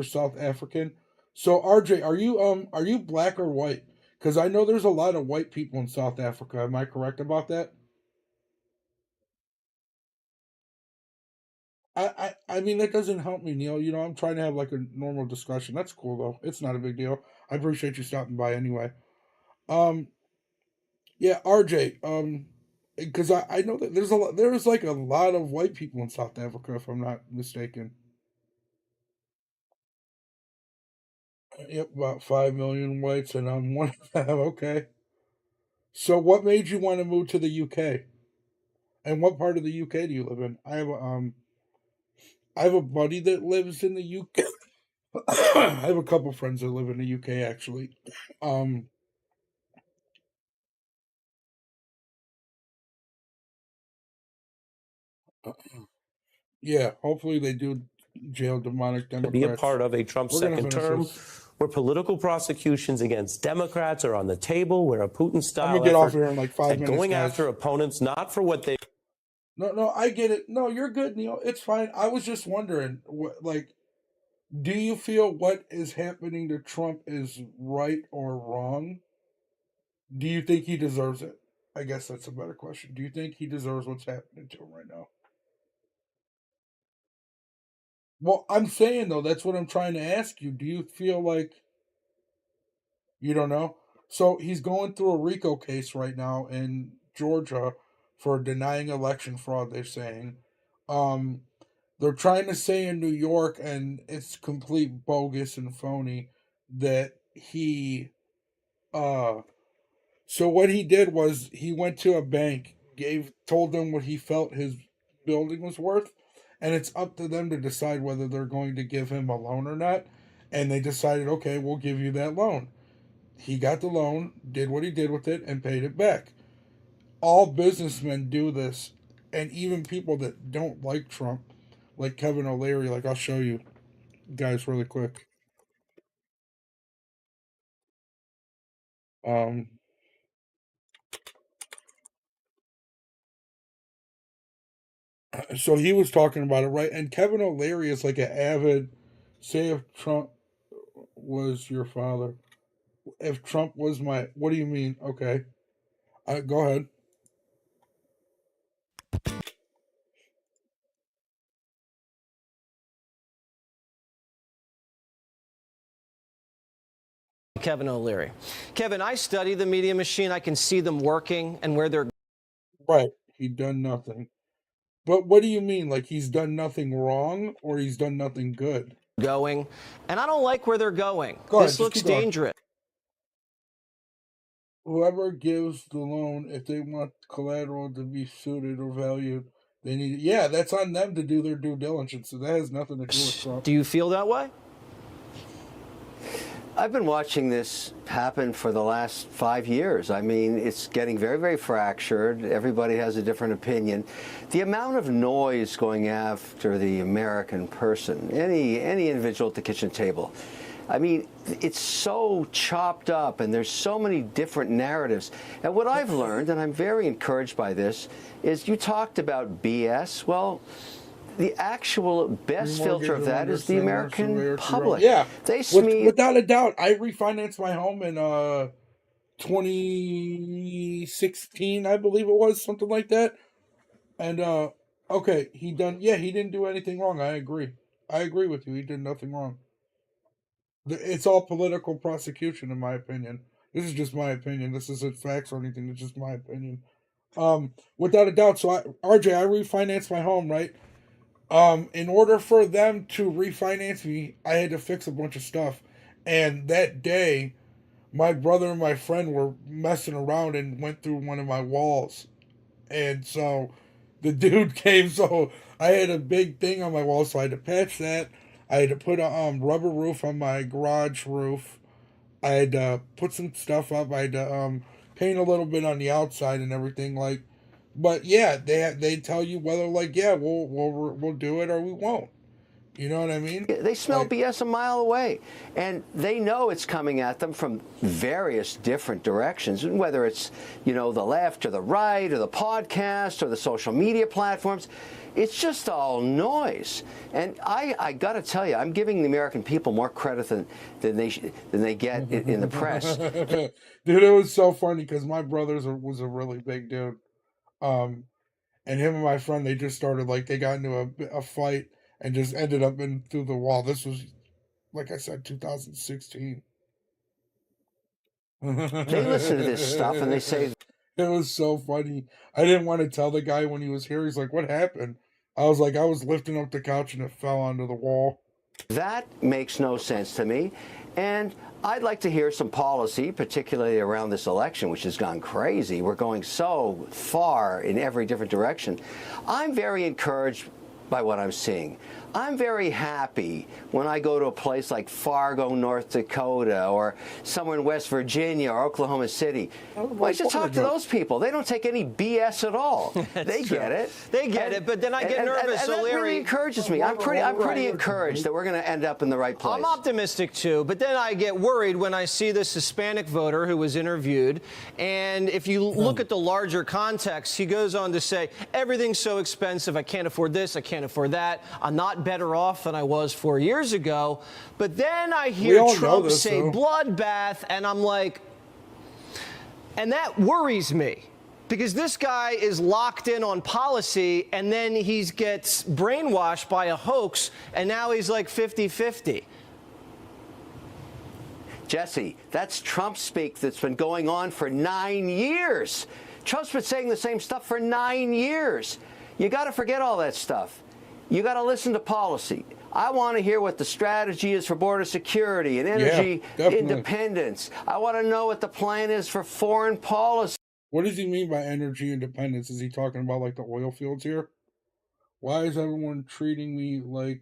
South African. So RJ, are you black or white? Because I know there's a lot of white people in South Africa. Am I correct about that? I mean that doesn't help me, Neil. I'm trying to have like a normal discussion. That's cool though. It's not a big deal. I appreciate you stopping by anyway. Um, Yeah, RJ. Because I know that there's like a lot of white people in South Africa, if I'm not mistaken. Yep, about 5 million whites, and I'm one of them. Okay. So, what made you want to move to the UK? And what part of the UK do you live in? I have a buddy that lives in the UK. I have a couple friends that live in the UK actually. Yeah, hopefully they do jail demonic Democrats. Be a part of a Trump second term where political prosecutions against Democrats are on the table, where a Putin-style I'm gonna get off here in like 5 minutes. Going guys. after opponents not for what they. No, I get it. No, you're good, Neil. It's fine. I was just wondering, do you feel what is happening to Trump is right or wrong? Do you think he deserves it? I guess that's a better question. Do you think he deserves what's happening to him right now? Well, I'm saying, though, that's what I'm trying to ask you. Do you feel like you don't know? So he's going through a RICO case right now in Georgia for denying election fraud, they're saying. They're trying to say in New York, and it's complete bogus and phony, that he... So what he did was he went to a bank, told them what he felt his building was worth, and it's up to them to decide whether they're going to give him a loan or not. And they decided, okay, we'll give you that loan. He got the loan, did what he did with it, and paid it back. All businessmen do this, and even people that don't like Trump, like Kevin O'Leary, I'll show you guys really quick. So he was talking about it, right? And Kevin O'Leary is like an avid, say if Trump was your father, if Trump was my, what do you mean? Okay. Go ahead. Kevin O'Leary. Kevin, I study the media machine. I can see them working and where they're... Right. He done nothing. But what do you mean? Like he's done nothing wrong or he's done nothing good? Going. And I don't like where they're going. Go ahead, this looks dangerous. Whoever gives the loan, if they want collateral to be suited or valued, they need... Yeah, that's on them to do their due diligence. So that has nothing to do with Trump. Do you feel that way? I've been watching this happen for the last 5 years. I mean, it's getting very, very fractured. Everybody has a different opinion. The amount of noise going after the American person, any individual at the kitchen table, I mean, it's so chopped up and there's so many different narratives. And what I've learned, and I'm very encouraged by this, is you talked about BS. Well, the actual best filter of that is the American public. Yeah, they without a doubt. I refinanced my home in 2016, I believe it was, something like that. And okay, he didn't do anything wrong. I agree with you. He did nothing wrong. It's all political prosecution, in my opinion. This is just my opinion. This isn't facts or anything. It's just my opinion. Without a doubt. So RJ, I refinanced my home, right? In order for them to refinance me, I had to fix a bunch of stuff. And that day, my brother and my friend were messing around and went through one of my walls. And so the dude came, so I had a big thing on my wall, so I had to patch that. I had to put a rubber roof on my garage roof. I had to put some stuff up. I had to paint a little bit on the outside and everything, But yeah, they tell you whether we'll do it or we won't. You know what I mean? They smell BS a mile away, and they know it's coming at them from various different directions, whether it's the left or the right or the podcast or the social media platforms. It's just all noise. And I got to tell you, I'm giving the American people more credit than they get in the press. Dude, it was so funny because my brother was a really big dude. And him and my friend, they just started they got into a fight and just ended up through the wall. This was, like I said, 2016. They listen to this stuff and they say, It was so funny. I didn't want to tell the guy when he was here. He's like, "What happened?" I was like, "I was lifting up the couch and it fell onto the wall." That makes no sense to me. And I'd like to hear some policy, particularly around this election, which has gone crazy. We're going so far in every different direction. I'm very encouraged by what I'm seeing. I'm very happy when I go to a place like Fargo, North Dakota, or somewhere in West Virginia or Oklahoma City. Why should talk to those people? They don't take any BS at all. They get it. They get it, but then I get nervous. And that really encourages me. I'm pretty encouraged that we're going to end up in the right place. I'm optimistic too, but then I get worried when I see this Hispanic voter who was interviewed, and if you look at the larger context, he goes on to say, everything's so expensive, I can't afford this, I can't afford that, I'm not better off than I was 4 years ago. But then I hear Trump say bloodbath, and I'm like, and that worries me. Because this guy is locked in on policy, and then he gets brainwashed by a hoax, and now he's like 50-50. Jesse, that's Trump speak that's been going on for 9 years. Trump's been saying the same stuff for 9 years. You got to forget all that stuff. You got to listen to policy. I want to hear what the strategy is for border security and energy independence. I want to know what the plan is for foreign policy. What does he mean by energy independence? Is he talking about like the oil fields here? Why is everyone treating me like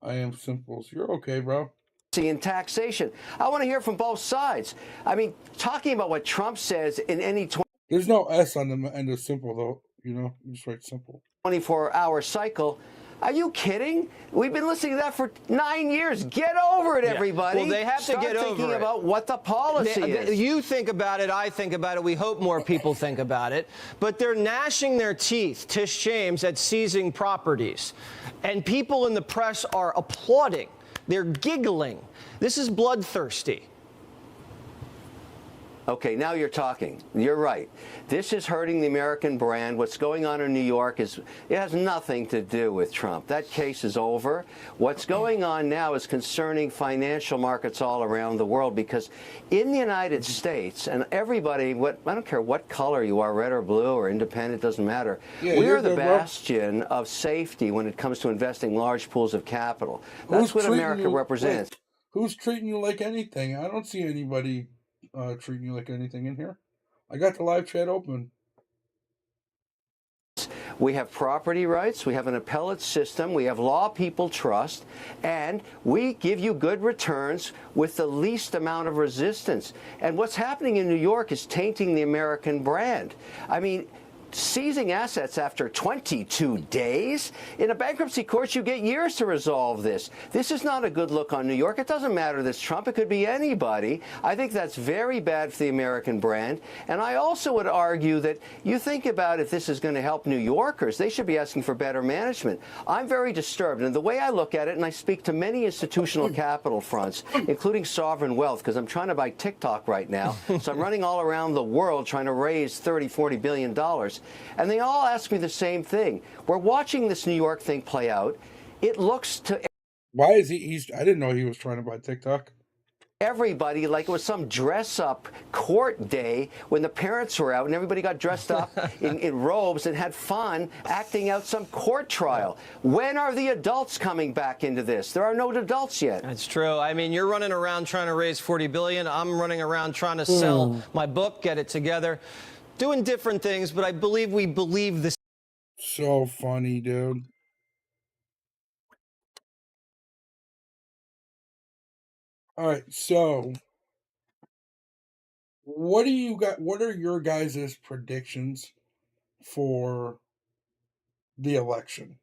I am Simples? You're okay, bro. And taxation. I want to hear from both sides. I mean, talking about what Trump says in any There's no S on the end of simple, though. You know, you just write simple. 24-hour cycle. Are you kidding? We've been listening to that for 9 years. Get over it, everybody. Well, they have to get over it. Start thinking about what the policy is. You think about it, I think about it, we hope more people think about it. But they're gnashing their teeth, Tish James, at seizing properties. And people in the press are applauding. They're giggling. This is bloodthirsty. Okay, now you're talking. You're right. This is hurting the American brand. What's going on in New York it has nothing to do with Trump. That case is over. What's going on now is concerning financial markets all around the world, because in the United States, and everybody, I don't care what color you are, red or blue or independent, doesn't matter. We are the bastion of safety when it comes to investing large pools of capital. That's what America represents. Who's treating you like anything? I don't see anybody treating you like anything in here. I got the live chat open. We have property rights, we have an appellate system, we have law people trust, and we give you good returns with the least amount of resistance. And what's happening in New York is tainting the American brand. I mean, seizing assets after 22 days? In a bankruptcy court, you get years to resolve this. This is not a good look on New York. It doesn't matter this Trump. It could be anybody. I think that's very bad for the American brand. And I also would argue that you think about if this is going to help New Yorkers, they should be asking for better management. I'm very disturbed. And the way I look at it, and I speak to many institutional capital fronts, including sovereign wealth, because I'm trying to buy TikTok right now. So I'm running all around the world trying to raise $30-40 billion. And they all ask me the same thing. We're watching this New York thing play out. It looks to... Why is he... I didn't know he was trying to buy TikTok. Everybody like it was some dress-up court day when the parents were out and everybody got dressed up in robes and had fun acting out some court trial. When are the adults coming back into this? There are no adults yet. That's true. I mean, you're running around trying to raise $40 billion. I'm running around trying to sell my book, get it together. Doing different things, but I believe we believe this. So funny, dude. All right, so what do you got? What are your guys' predictions for the election?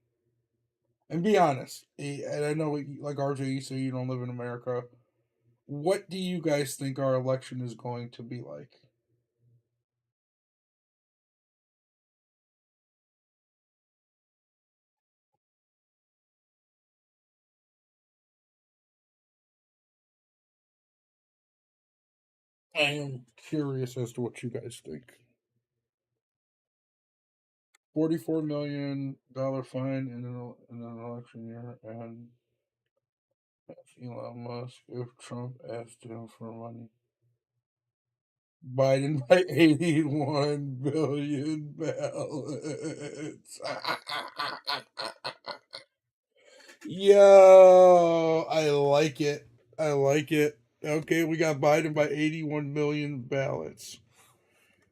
And be honest. And I know, like RJ, you say you don't live in America. What do you guys think our election is going to be like? I am curious as to what you guys think. $44 million fine in an election year, and Elon Musk if Trump asked him for money. Biden by 81 billion ballots. Yo, I like it. I like it. Okay, we got Biden by 81 million ballots.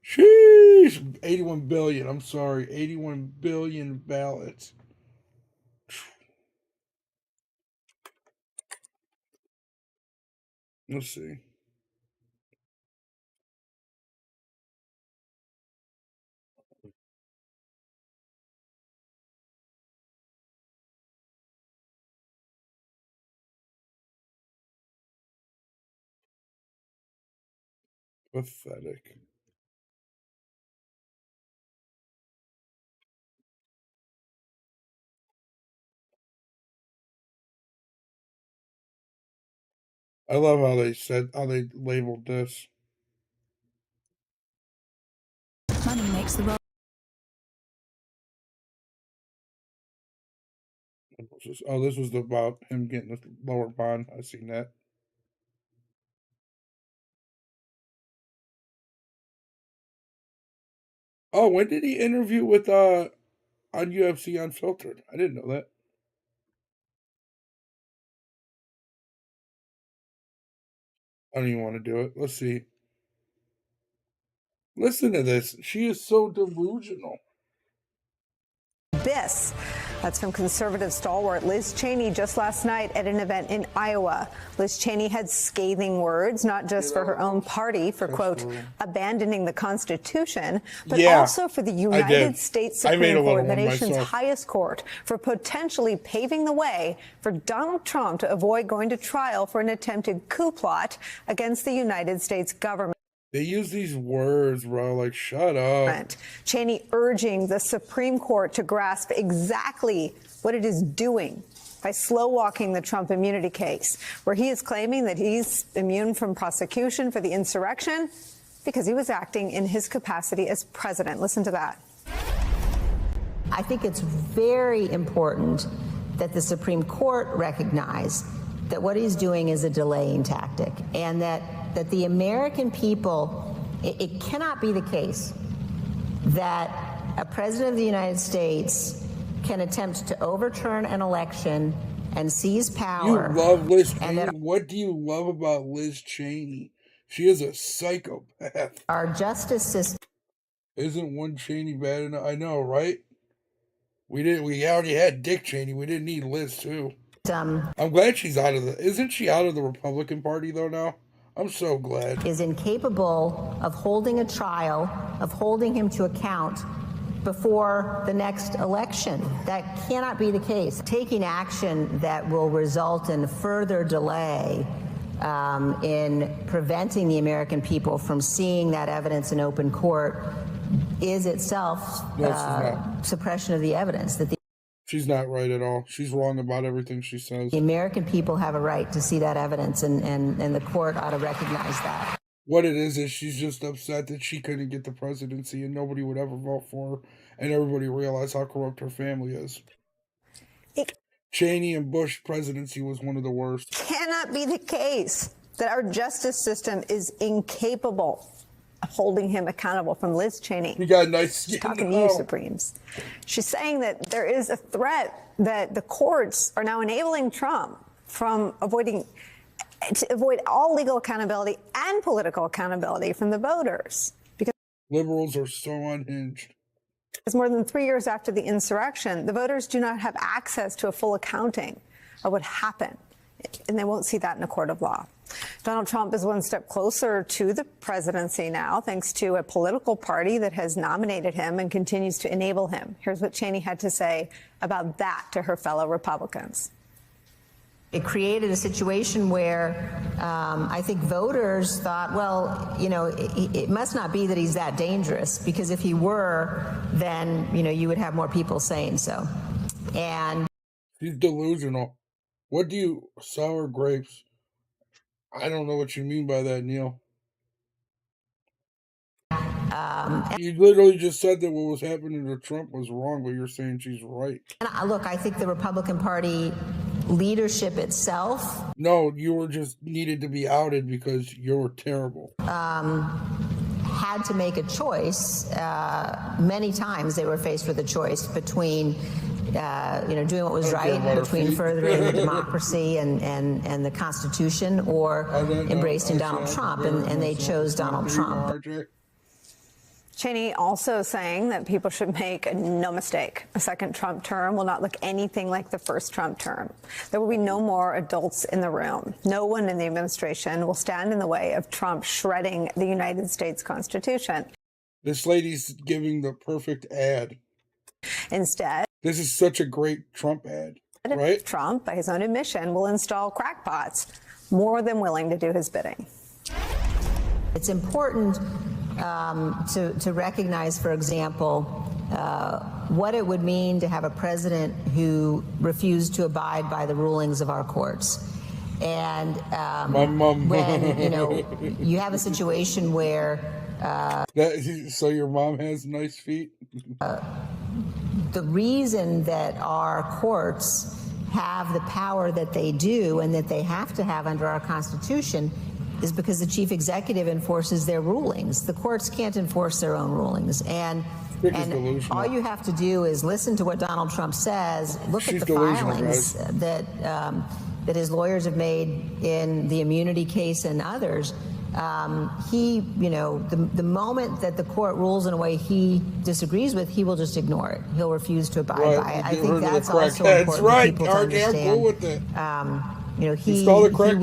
Sheesh. 81 billion. I'm sorry. 81 billion ballots. Let's see. Pathetic. I love how they labeled this. Money makes the world. Oh, this was about him getting the lower bond. I seen that. Oh, when did he interview with on UFC Unfiltered? I didn't know that. I don't even want to do it. Let's see. Listen to this. She is so delusional. This. That's from conservative stalwart Liz Cheney just last night at an event in Iowa. Liz Cheney had scathing words, not just for her own party for, quote, abandoning the Constitution, but also for the United States Supreme Court, the nation's highest court, for potentially paving the way for Donald Trump to avoid going to trial for an attempted coup plot against the United States government. They use these words, bro, like, shut up. Cheney urging the Supreme Court to grasp exactly what it is doing by slow-walking the Trump immunity case, where he is claiming that he's immune from prosecution for the insurrection because he was acting in his capacity as president. Listen to that. I think it's very important that the Supreme Court recognize that what he's doing is a delaying tactic, and that the American people, it cannot be the case that a president of the United States can attempt to overturn an election and seize power. You love Liz Cheney. What do you love about Liz Cheney? She is a psychopath. Our justice system. Isn't one Cheney bad enough? I know, right? We already had Dick Cheney. We didn't need Liz too. I'm glad she's out of isn't she out of the Republican Party though now? I'm so glad. Is incapable of holding a trial, of holding him to account before the next election. That cannot be the case. Taking action that will result in further delay in preventing the American people from seeing that evidence in open court is itself suppression of the evidence. She's not right at all. She's wrong about everything she says. The American people have a right to see that evidence, and the court ought to recognize that. What it is she's just upset that she couldn't get the presidency and nobody would ever vote for her, and everybody realized how corrupt her family is. Cheney and Bush presidency was one of the worst. Cannot be the case that our justice system is incapable of holding him accountable. From Liz Cheney. You got a nice skin. She's talking to you, Supremes. She's saying that there is a threat that the courts are now enabling Trump from to avoid all legal accountability and political accountability from the voters. Because liberals are so unhinged. Because more than 3 years after the insurrection, the voters do not have access to a full accounting of what happened, and they won't see that in a court of law. Donald Trump is one step closer to the presidency now, thanks to a political party that has nominated him and continues to enable him. Here's what Cheney had to say about that to her fellow Republicans. It created a situation where I think voters thought, well, it must not be that he's that dangerous, because if he were, then, you would have more people saying so. And she's delusional. What do you, sour grapes? I don't know what you mean by that, Neil. You literally just said that what was happening to Trump was wrong, but you're saying she's right. And look, I think the Republican Party leadership itself. No, you were just needed to be outed because you're terrible. had to make a choice. Many times they were faced with a choice between doing what was right, between furthering the democracy and the Constitution, or embracing Donald Trump, and they chose Donald Trump. Cheney also saying that people should make no mistake. A second Trump term will not look anything like the first Trump term. There will be no more adults in the room. No one in the administration will stand in the way of Trump shredding the United States Constitution. This lady's giving the perfect ad. Instead, this is such a great Trump ad, right? Trump, by his own admission, will install crackpots, more than willing to do his bidding. It's important to recognize, for example, what it would mean to have a president who refused to abide by the rulings of our courts. And when you have a situation where so your mom has nice feet. The reason that our courts have the power that they do and that they have to have under our Constitution is because the chief executive enforces their rulings. The courts can't enforce their own rulings. And all you have to do is listen to what Donald Trump says, look at the filings that his lawyers have made in the immunity case and others. The moment that the court rules in a way he disagrees with, he will just ignore it. He'll refuse to abide by it. I think that's also important for people to understand. I'm cool with it. He will appoint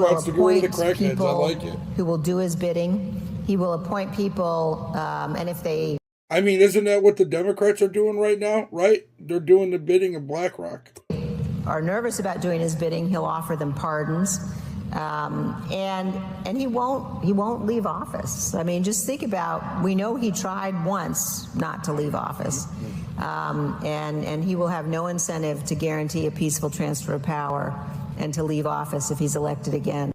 people who will do his bidding. He will appoint people, and if they... I mean, isn't that what the Democrats are doing right now, right? They're doing the bidding of BlackRock. Are nervous about doing his bidding, he'll offer them pardons. And he won't leave office. I mean, just think about, we know he tried once not to leave office. And he will have no incentive to guarantee a peaceful transfer of power and to leave office if he's elected again.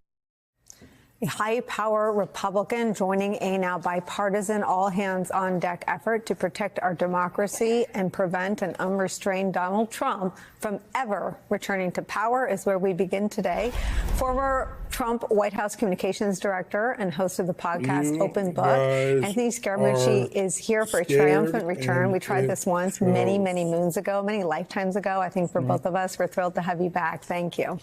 A high-power Republican joining a now bipartisan all-hands-on-deck effort to protect our democracy and prevent an unrestrained Donald Trump from ever returning to power is where we begin today. Former Trump White House Communications Director and host of the podcast Open Book, Anthony Scaramucci, is here for a triumphant return. We tried this once many moons ago, many lifetimes ago. I think for both of us, we're thrilled to have you back. Thank you.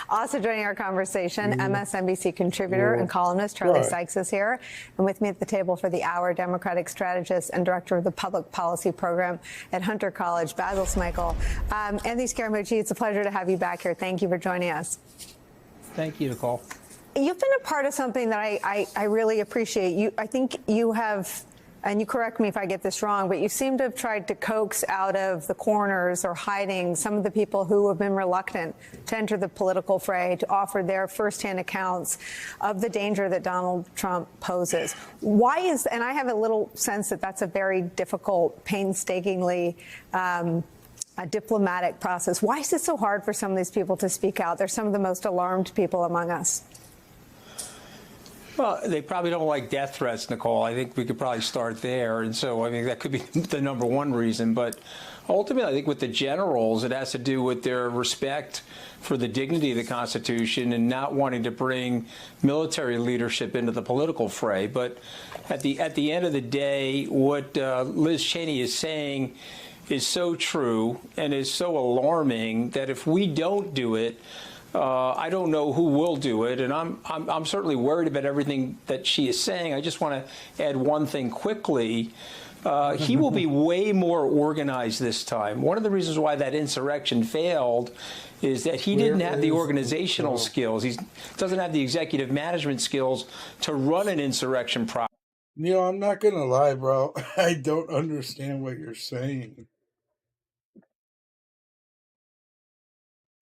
Also joining our conversation, MSNBC contributor and columnist Charlie Sykes is here. And with me at the table for the hour, Democratic strategist and director of the public policy program at Hunter College, Basil Smikle. Anthony Scaramucci, it's a pleasure to have you back here. Thank you for joining us. Thank you, Nicole. You've been a part of something that I really appreciate. I think you have, and you correct me if I get this wrong, but you seem to have tried to coax out of the corners or hiding some of the people who have been reluctant to enter the political fray, to offer their firsthand accounts of the danger that Donald Trump poses. Why is, and I have a little sense that that's a very difficult, painstakingly a diplomatic process. Why is it so hard for some of these people to speak out? They're some of the most alarmed people among us. Well, they probably don't like death threats, Nicole. I think we could probably start there. And so, I mean, that could be the number one reason. But ultimately, I think with the generals, it has to do with their respect for the dignity of the Constitution and not wanting to bring military leadership into the political fray. But at the end of the day, what Liz Cheney is saying is so true and is so alarming that if we don't do it, I don't know who will do it, and I'm certainly worried about everything that she is saying. I just want to add one thing quickly. He will be way more organized this time. One of the reasons why that insurrection failed is that he didn't have the organizational skills. He doesn't have the executive management skills to run an insurrection properly. You know, I'm not going to lie, bro. I don't understand what you're saying.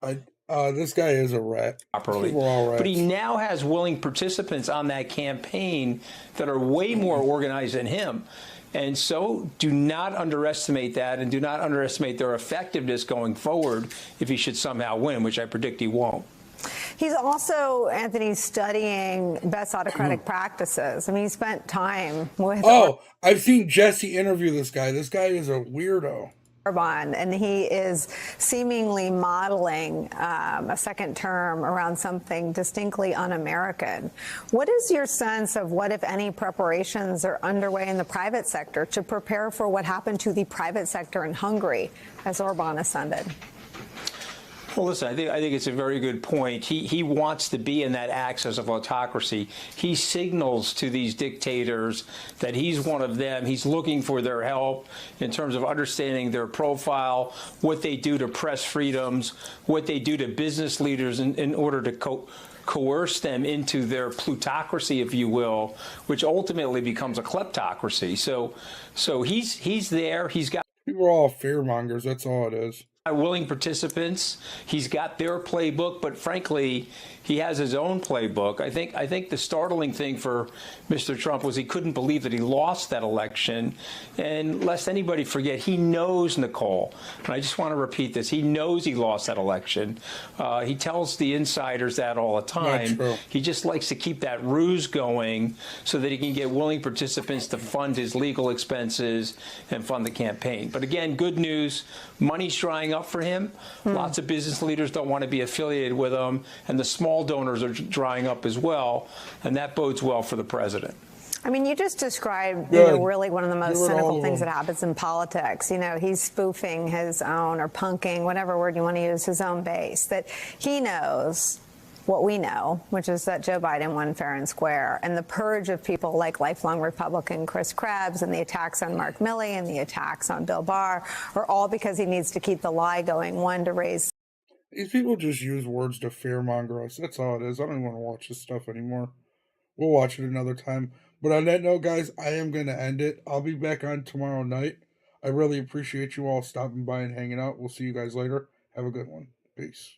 This guy is a rat. Properly. But he now has willing participants on that campaign that are way more organized than him. And so do not underestimate that, and do not underestimate their effectiveness going forward if he should somehow win, which I predict he won't. He's also, Anthony, studying best autocratic practices. I mean, he spent time with... Oh, I've seen Jesse interview this guy. This guy is a weirdo. Orban, and he is seemingly modeling a second term around something distinctly un-American. What is your sense of what, if any, preparations are underway in the private sector to prepare for what happened to the private sector in Hungary as Orban ascended? Well, listen, I think it's a very good point. He wants to be in that axis of autocracy. He signals to these dictators that he's one of them. He's looking for their help in terms of understanding their profile, what they do to press freedoms, what they do to business leaders in order to coerce them into their plutocracy, if you will, which ultimately becomes a kleptocracy. So he's there. He's got people are all fear mongers. That's all it is. Willing participants. He's got their playbook, but frankly, he has his own playbook. I think the startling thing for Mr. Trump was he couldn't believe that he lost that election. And lest anybody forget, he knows, Nicole, and I just want to repeat this, he knows he lost that election. He tells the insiders that all the time. He just likes to keep that ruse going so that he can get willing participants to fund his legal expenses and fund the campaign. But again, good news, money's drying up for him. Lots of business leaders don't want to be affiliated with him, and the small donors are drying up as well, and that bodes well for the president. I mean, you just described, really one of the most cynical things that happens in politics. He's spoofing his own, or punking, whatever word you want to use, his own base. That he knows what we know, which is that Joe Biden won fair and square. And the purge of people like lifelong Republican Chris Krebs and the attacks on Mark Milley and the attacks on Bill Barr are all because he needs to keep the lie going, one, to raise. These people just use words to fearmonger us. That's all it is. I don't even want to watch this stuff anymore. We'll watch it another time. But on that note, guys, I am going to end it. I'll be back on tomorrow night. I really appreciate you all stopping by and hanging out. We'll see you guys later. Have a good one. Peace.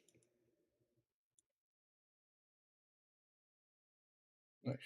Nice.